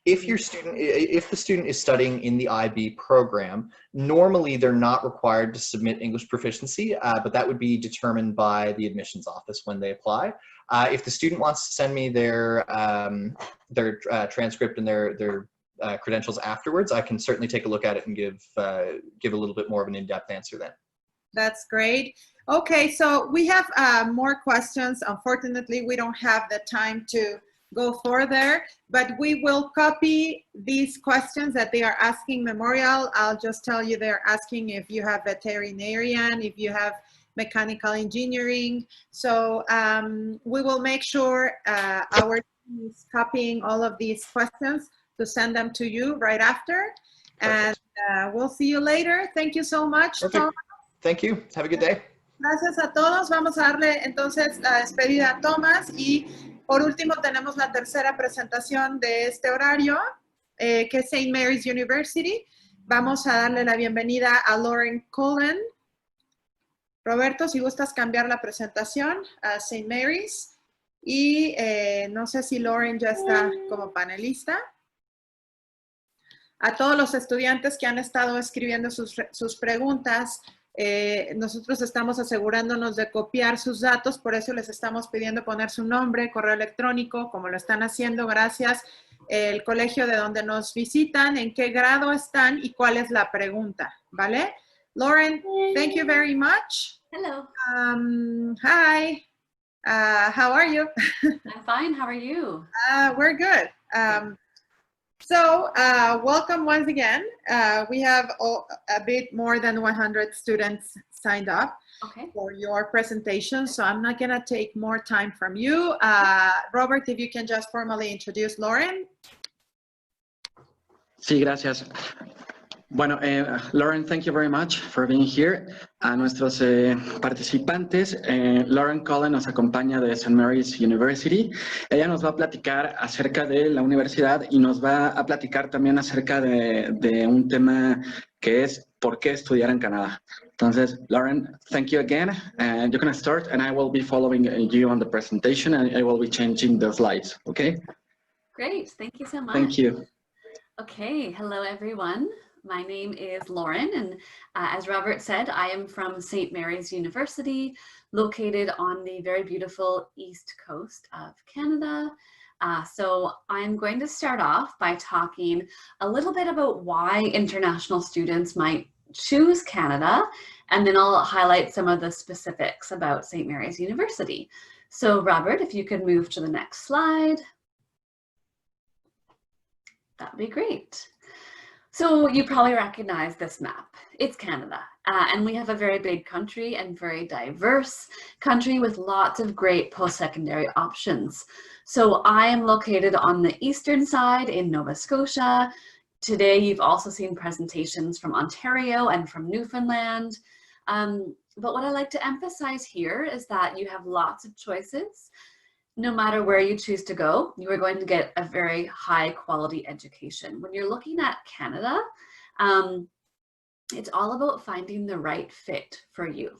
If the student is studying in the IB program, normally they're not required to submit English proficiency, but that would be determined by the admissions office when they apply. If the student wants to send me their transcript and their credentials afterwards, I can certainly take a look at it and give a little bit more of an in-depth answer then. That's great. Okay, so we have more questions. Unfortunately, we don't have the time to go further, but we will copy these questions that they are asking Memorial. I'll just tell you they're asking if you have veterinarian, if you have mechanical engineering. So we will make sure our team is copying all of these questions to send them to you right after. And we'll see you later. Thank you so much, Tom. Thank you. Have a good day. Gracias a todos. Vamos a darle entonces la despedida a Thomas y por último tenemos la tercera presentación de este horario, que es St. Mary's University. Vamos a darle la bienvenida a Lauren Cullen. Roberto, si gustas cambiar la presentación a St. Mary's. Y no sé si Lauren ya está como panelista. A todos los estudiantes que han estado escribiendo sus preguntas, nosotros estamos asegurándonos de copiar sus datos, por eso les estamos pidiendo poner su nombre, correo electrónico, como lo están haciendo, gracias, el colegio de donde nos visitan, en qué grado están y cuál es la pregunta, ¿vale? Lauren, thank you very much. Hello. Hi. How are you? I'm fine. How are you? We're good. So welcome once again. We have a bit more than 100 students signed up for your presentation, so I'm not going to take more time from you. Robert, if you can just formally introduce Lauren. Sí, gracias. Bueno, Lauren, thank you very much for being here. A nuestros participantes, Lauren Cullen nos acompaña de St. Mary's University. Ella nos va a platicar acerca de la universidad y nos va a platicar también acerca de un tema que es ¿por qué estudiar en Canadá? Entonces, Lauren, thank you again. And you're going to start and I will be following you on the presentation and I will be changing the slides, okay? Great. Thank you so much. Thank you. Okay. Hello, everyone. My name is Lauren, and as Robert said, I am from St. Mary's University, located on the very beautiful east coast of Canada. So I'm going to start off by talking a little bit about why international students might choose Canada, and then I'll highlight some of the specifics about St. Mary's University. So Robert, if you could move to the next slide, that'd be great. So you probably recognize this map. It's Canada, and we have a very big country and very diverse country with lots of great post-secondary options. So I am located on the eastern side in Nova Scotia. Today you've also seen presentations from Ontario and from Newfoundland. But what I like to emphasize here is that you have lots of choices. No matter where you choose to go, you are going to get a very high quality education. When you're looking at Canada, it's all about finding the right fit for you.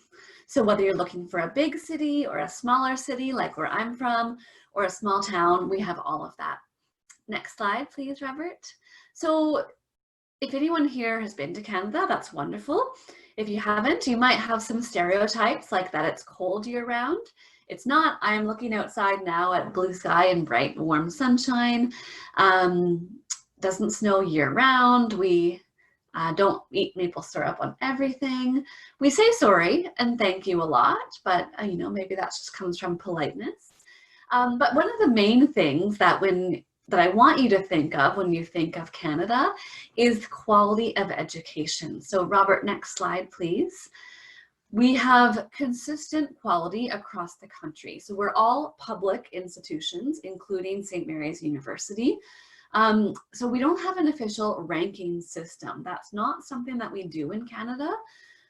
So whether you're looking for a big city or a smaller city, like where I'm from, or a small town, we have all of that. Next slide, please, Robert. So if anyone here has been to Canada, that's wonderful. If you haven't, you might have some stereotypes like that it's cold year round. It's not. I'm looking outside now at blue sky and bright warm sunshine. Doesn't snow year round. We don't eat maple syrup on everything. We say sorry and thank you a lot, but you know, maybe that just comes from politeness. But one of the main things that I want you to think of when you think of Canada is quality of education. So Robert, next slide, please. We have consistent quality across the country. So we're all public institutions, including St. Mary's University. So we don't have an official ranking system. That's not something that we do in Canada.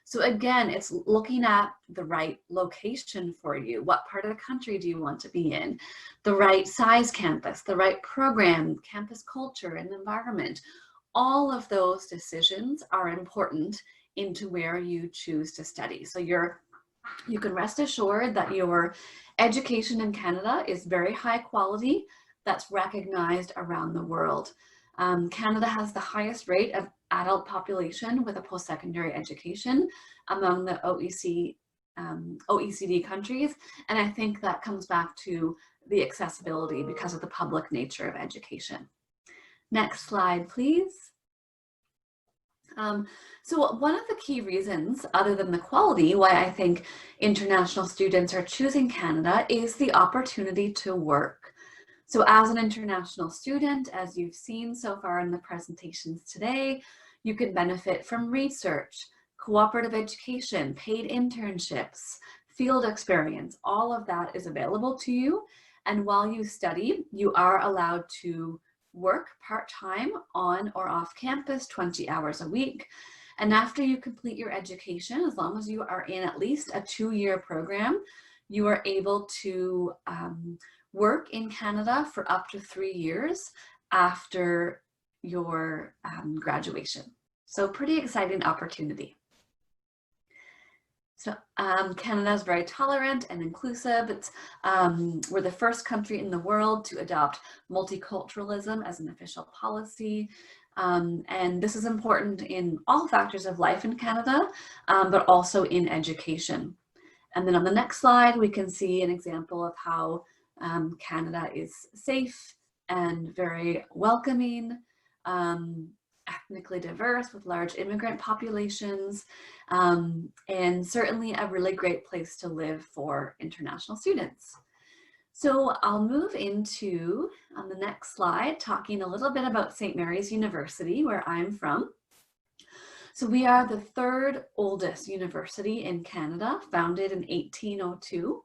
So again, it's looking at the right location for you. What part of the country do you want to be in? The right size campus, the right program, campus culture and environment. All of those decisions are important into where you choose to study. So you can rest assured that your education in Canada is very high quality. That's recognized around the world. Canada has the highest rate of adult population with a post-secondary education among the OECD countries. And I think that comes back to the accessibility because of the public nature of education. Next slide, please. So one of the key reasons, other than the quality, why I think international students are choosing Canada is the opportunity to work. So as an international student, as you've seen so far in the presentations today, you can benefit from research, cooperative education, paid internships, field experience. All of that is available to you. And while you study, you are allowed to work part-time on or off campus 20 hours a week. And after you complete your education, as long as you are in at least a 2-year program, you are able to work in Canada for up to 3 years after your graduation. So pretty exciting opportunity. So Canada is very tolerant and inclusive. It's, we're the first country in the world to adopt multiculturalism as an official policy. And this is important in all factors of life in Canada, but also in education. And then on the next slide, we can see an example of how Canada is safe and very welcoming, ethnically diverse with large immigrant populations, and certainly a really great place to live for international students. So I'll move into, on the next slide, talking a little bit about St. Mary's University, where I'm from. So we are the 3rd oldest university in Canada, founded in 1802.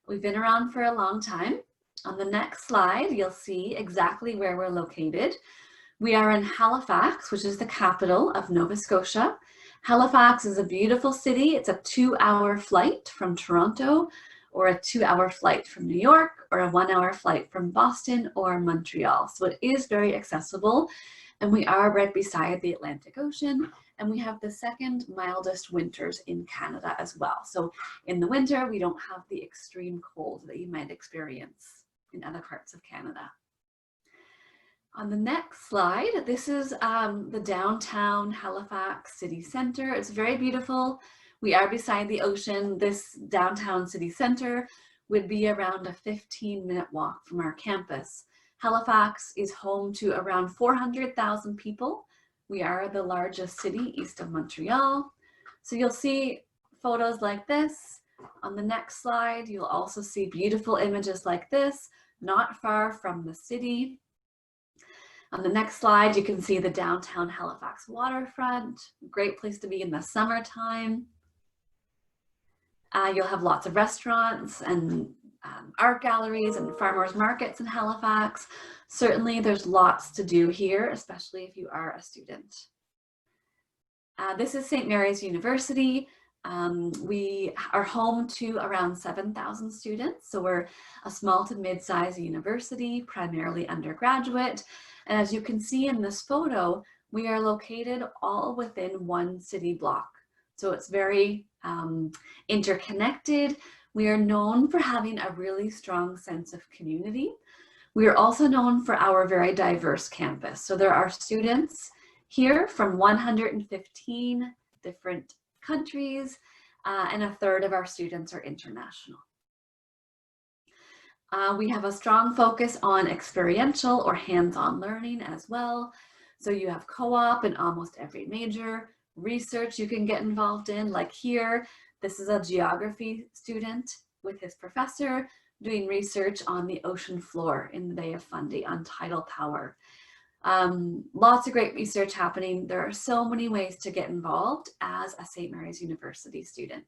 We've been around for a long time. On the next slide, you'll see exactly where we're located. We are in Halifax, which is the capital of Nova Scotia. Halifax is a beautiful city. It's a 2-hour flight from Toronto, or a 2-hour flight from New York, or a 1-hour flight from Boston or Montreal. So it is very accessible, and we are right beside the Atlantic Ocean, and we have the 2nd mildest winters in Canada as well. So in the winter, we don't have the extreme cold that you might experience in other parts of Canada. On the next slide, this is the downtown Halifax city center. It's very beautiful. We are beside the ocean. This downtown city center would be around a 15-minute walk from our campus. Halifax is home to around 400,000 people. We are the largest city east of Montreal. So you'll see photos like this. On the next slide, you'll also see beautiful images like this, not far from the city. On the next slide, you can see the downtown Halifax waterfront. Great place to be in the summertime. You'll have lots of restaurants and art galleries and farmers markets in Halifax. Certainly there's lots to do here, especially if you are a student. This is St. Mary's University. We are home to around 7,000 students. So we're a small to mid-sized university, primarily undergraduate. And as you can see in this photo, we are located all within one city block. So it's very interconnected. We are known for having a really strong sense of community. We are also known for our very diverse campus. So there are students here from 115 different countries, and a third of our students are international. We have a strong focus on experiential or hands-on learning as well. So you have co-op in almost every major. Research you can get involved in, like here, this is a geography student with his professor doing research on the ocean floor in the Bay of Fundy on tidal power. Lots of great research happening. There are so many ways to get involved as a St. Mary's University student.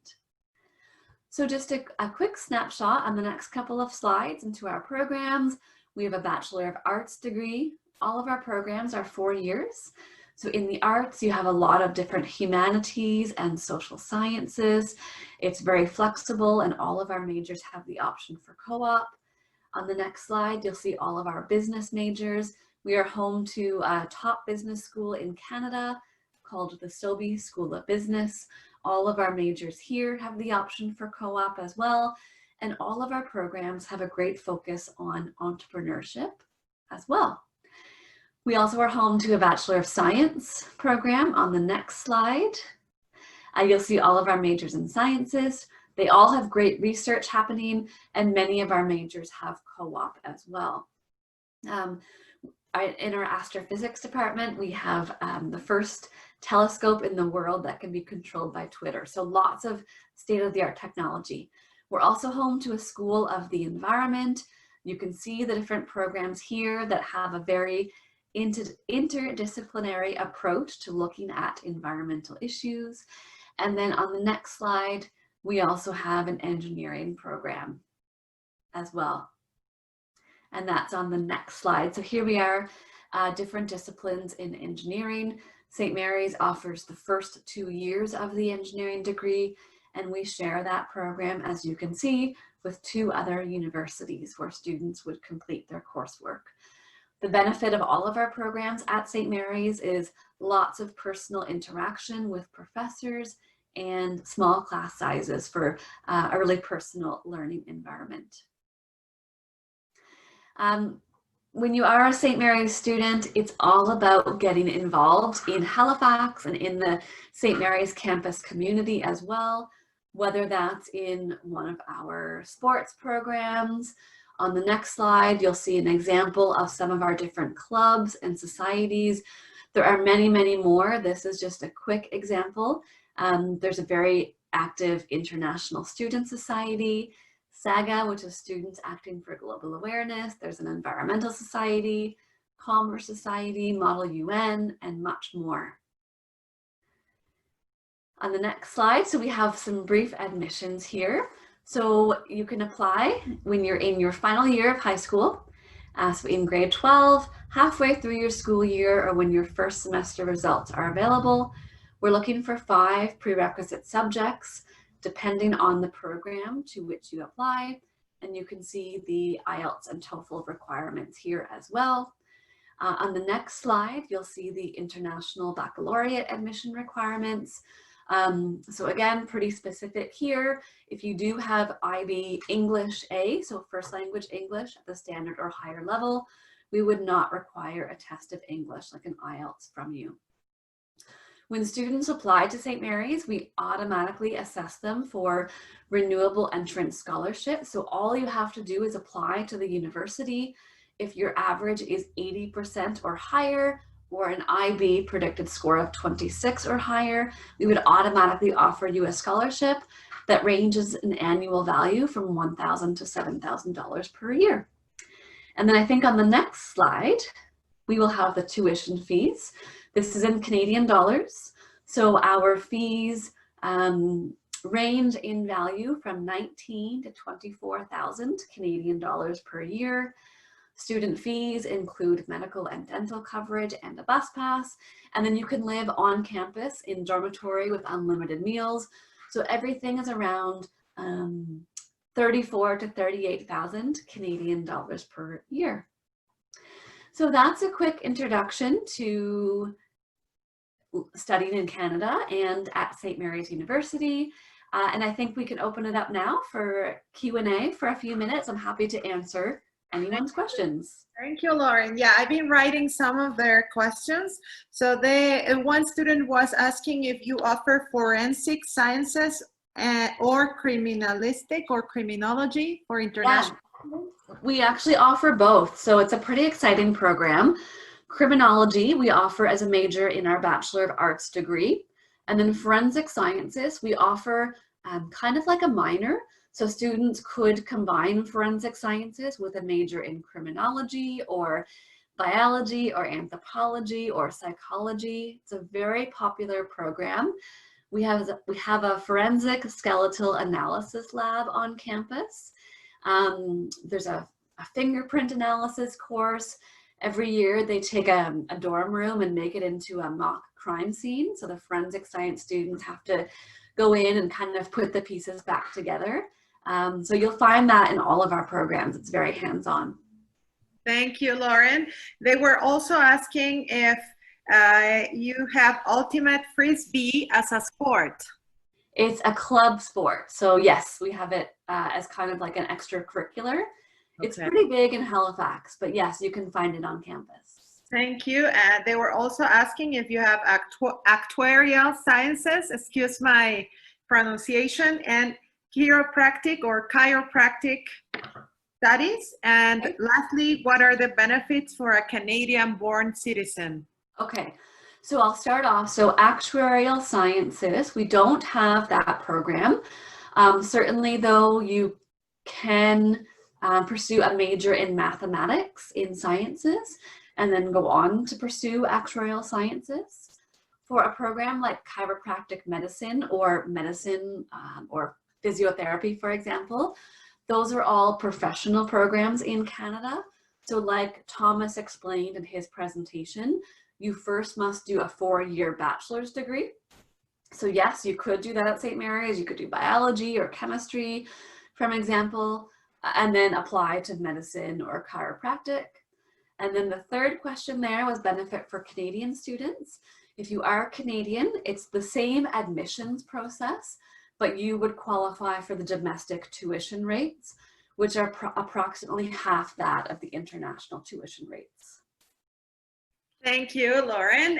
So just a quick snapshot on the next couple of slides into our programs. We have a Bachelor of Arts degree. All of our programs are 4 years. So in the arts, you have a lot of different humanities and social sciences. It's very flexible and all of our majors have the option for co-op. On the next slide, you'll see all of our business majors. We are home to a top business school in Canada called the Sobey School of Business. All of our majors here have the option for co-op as well. And all of our programs have a great focus on entrepreneurship as well. We also are home to a Bachelor of Science program on the next slide. You'll see all of our majors in sciences. They all have great research happening and many of our majors have co-op as well. In our astrophysics department, we have the first telescope in the world that can be controlled by Twitter. So lots of state-of-the-art technology. We're also home to a School of the Environment. You can see the different programs here that have a very interdisciplinary approach to looking at environmental issues. And then on the next slide, we also have an engineering program as well. And that's on the next slide. So here we are, different disciplines in engineering. St. Mary's offers the first 2 years of the engineering degree, and we share that program, as you can see, with 2 other universities where students would complete their coursework. The benefit of all of our programs at St. Mary's is lots of personal interaction with professors and small class sizes for a really personal learning environment. When you are a St. Mary's student, it's all about getting involved in Halifax and in the St. Mary's campus community as well, whether that's in one of our sports programs. On the next slide, you'll see an example of some of our different clubs and societies. There are many, many more. This is just a quick example. There's a very active International Student Society, SAGA, which is Students Acting for Global Awareness. There's an Environmental Society, Commerce Society, Model UN, and much more. On the next slide, so we have some brief admissions here. So you can apply when you're in your final year of high school, so in grade 12, halfway through your school year, or when your first semester results are available. We're looking for 5 prerequisite subjects, depending on the program to which you apply. And you can see the IELTS and TOEFL requirements here as well. On the next slide, you'll see the International Baccalaureate admission requirements. So again, pretty specific here. If you do have IB English A, so first language English at the standard or higher level, we would not require a test of English like an IELTS from you. When students apply to St. Mary's, we automatically assess them for renewable entrance scholarship. So all you have to do is apply to the university. If your average is 80% or higher, or an IB predicted score of 26 or higher, we would automatically offer you a scholarship that ranges in annual value from $1,000 to $7,000 per year. And then I think on the next slide, we will have the tuition fees. This is in Canadian dollars. So our fees range in value from 19 to 24,000 Canadian dollars per year. Student fees include medical and dental coverage and a bus pass. And then you can live on campus in dormitory with unlimited meals. So everything is around 34 to 38,000 Canadian dollars per year. So that's a quick introduction to studying in Canada and at St. Mary's University. And I think we can open it up now for Q&A for a few minutes. I'm happy to answer anyone's questions. Thank you, Lauren. Yeah, I've been writing some of their questions. So one student was asking if you offer forensic sciences or criminalistic or criminology for international. Yeah, we actually offer both. So it's a pretty exciting program. Criminology, we offer as a major in our Bachelor of Arts degree. And then forensic sciences, we offer kind of like a minor. So students could combine forensic sciences with a major in criminology or biology or anthropology or psychology. It's a very popular program. We have a forensic skeletal analysis lab on campus. There's a fingerprint analysis course. Every year they take a dorm room and make it into a mock crime scene. So the forensic science students have to go in and kind of put the pieces back together. So you'll find that in all of our programs. It's very hands-on. Thank you, Lauren. They were also asking if you have ultimate frisbee as a sport. It's a club sport. So yes, we have it as kind of like an extracurricular. It's pretty big in Halifax, but yes, you can find it on campus. Thank you. They were also asking if you have actuarial sciences, excuse my pronunciation, and chiropractic or chiropractic studies. And lastly, what are the benefits for a Canadian-born citizen? Okay, so I'll start off. So actuarial sciences, we don't have that program. Certainly though, you can pursue a major in mathematics in sciences and then go on to pursue actuarial sciences. For a program like chiropractic medicine or physiotherapy, for example, those are all professional programs in Canada. So like Thomas explained in his presentation, you first must do a 4-year bachelor's degree. So yes, you could do that at St. Mary's. You could do biology or chemistry, for example, and then apply to medicine or chiropractic. And then the third question there was benefit for Canadian students. If you are Canadian, it's the same admissions process, but you would qualify for the domestic tuition rates, which are approximately half that of the international tuition rates. Thank you, Lauren.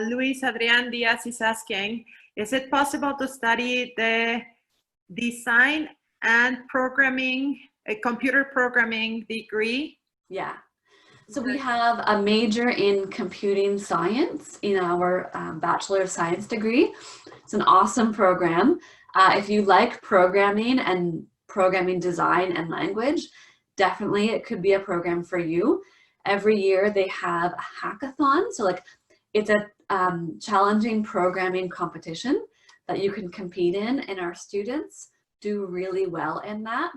Luis Adrian Diaz is asking, is it possible to study the design and programming, a computer programming degree? Yeah. So we have a major in computing science in our Bachelor of Science degree. It's an awesome program. If you like programming and programming design and language, definitely it could be a program for you. Every year they have a hackathon. So like it's a challenging programming competition that you can compete in, and our students do really well in that.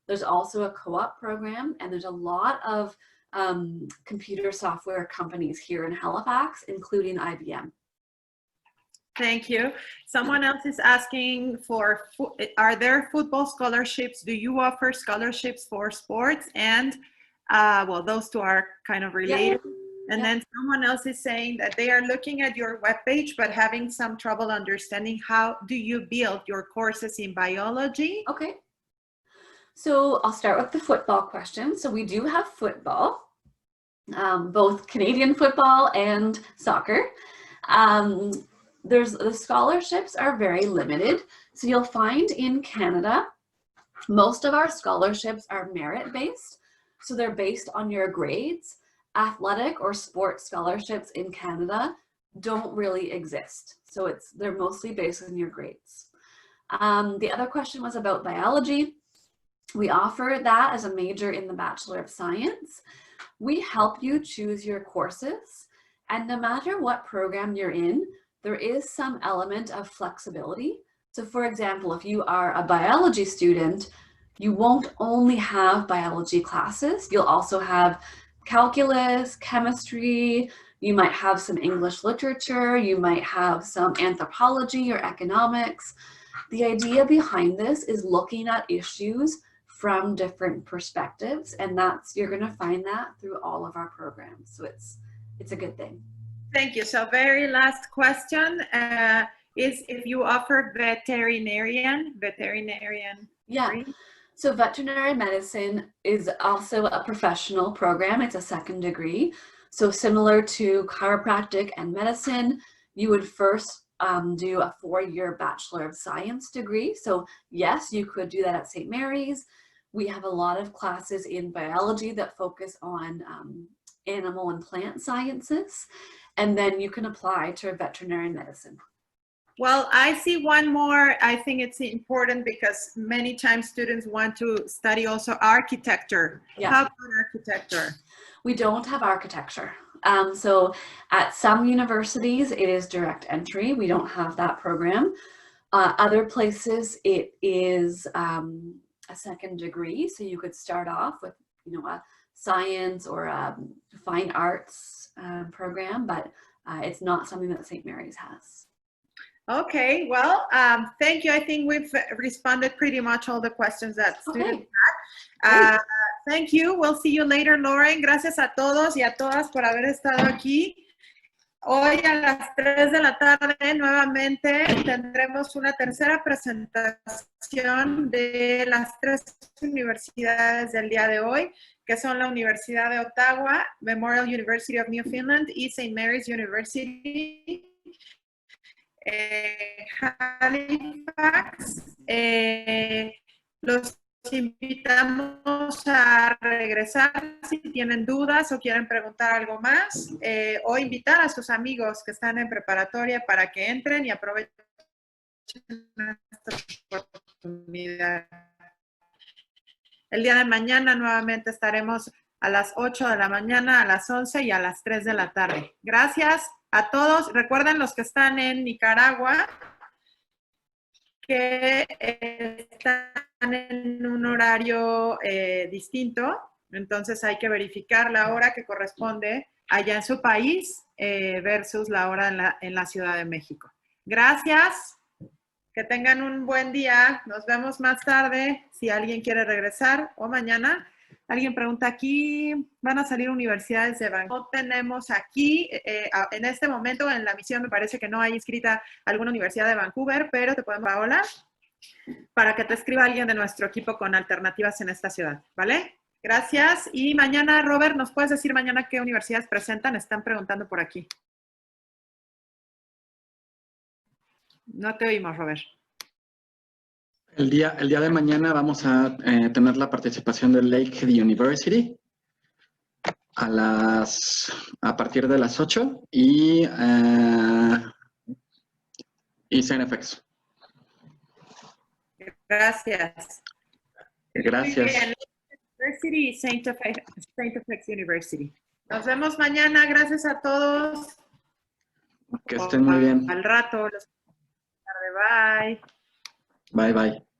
There's also a co-op program, and there's a lot of computer software companies here in Halifax, including IBM. Thank you. Someone else is asking for, are there football scholarships? Do you offer scholarships for sports? And well, those two are kind of related. Yeah. And then someone else is saying that they are looking at your webpage, but having some trouble understanding how do you build your courses in biology? Okay. So I'll start with the football question. So we do have football, both Canadian football and soccer. The scholarships are very limited. So you'll find in Canada, most of our scholarships are merit-based. So they're based on your grades. Athletic or sports scholarships in Canada don't really exist. So they're mostly based on your grades. The other question was about biology. We offer that as a major in the Bachelor of Science. we help you choose your courses. And no matter what program you're in, there is some element of flexibility. So for example, if you are a biology student, you won't only have biology classes, you'll also have calculus, chemistry, you might have some English literature, you might have some anthropology or economics. The idea behind this is looking at issues from different perspectives, and you're going to find that through all of our programs. So it's a good thing. Thank you. So very last question is if you offer veterinarian. Yeah. So veterinary medicine is also a professional program. It's a second degree. So similar to chiropractic and medicine, you would first do a 4-year Bachelor of Science degree. So yes, you could do that at St. Mary's. We have a lot of classes in biology that focus on animal and plant sciences. And then you can apply to veterinary medicine. Well, I see one more. I think it's important because many times students want to study also architecture. Yeah. How about architecture? We don't have architecture. So at some universities, it is direct entry. We don't have that program. Other places, it is a second degree. So you could start off with, a science or a fine arts program, but it's not something that St. Mary's has. Okay, well, thank you. I think we've responded pretty much all the questions that students had. Thank you. We'll see you later, Lauren. Gracias a todos y a todas por haber estado aquí. Hoy a las 3 de la tarde nuevamente tendremos una tercera presentación de las 3 universidades del día de hoy, que son la Universidad de Ottawa, Memorial University of Newfoundland y St. Mary's University. Halifax. Los invitamos a regresar si tienen dudas o quieren preguntar algo más, o invitar a sus amigos que están en preparatoria para que entren y aprovechen esta oportunidad. El día de mañana nuevamente estaremos a las 8 de la mañana, a las 11 y a las 3 de la tarde. Gracias a todos. Recuerden los que están en Nicaragua que están en un horario distinto, entonces hay que verificar la hora que corresponde allá en su país versus la hora en la Ciudad de México. Gracias, que tengan un buen día, nos vemos más tarde si alguien quiere regresar o mañana. Alguien pregunta aquí, ¿van a salir universidades de Vancouver? No tenemos aquí, en este momento en la misión me parece que no hay inscrita alguna universidad de Vancouver, pero te podemos Paola para que te escriba alguien de nuestro equipo con alternativas en esta ciudad, ¿vale? Gracias. Y mañana, Robert, ¿nos puedes decir mañana qué universidades presentan? Están preguntando por aquí. No te oímos, Robert. El día de mañana vamos a tener la participación de Lakehead University a partir de las 8 y CNFX. Gracias. Gracias. Muy bien. University y Saint FX University. Nos vemos mañana. Gracias a todos. Que estén muy bien. Al rato. Bye. Bye, bye.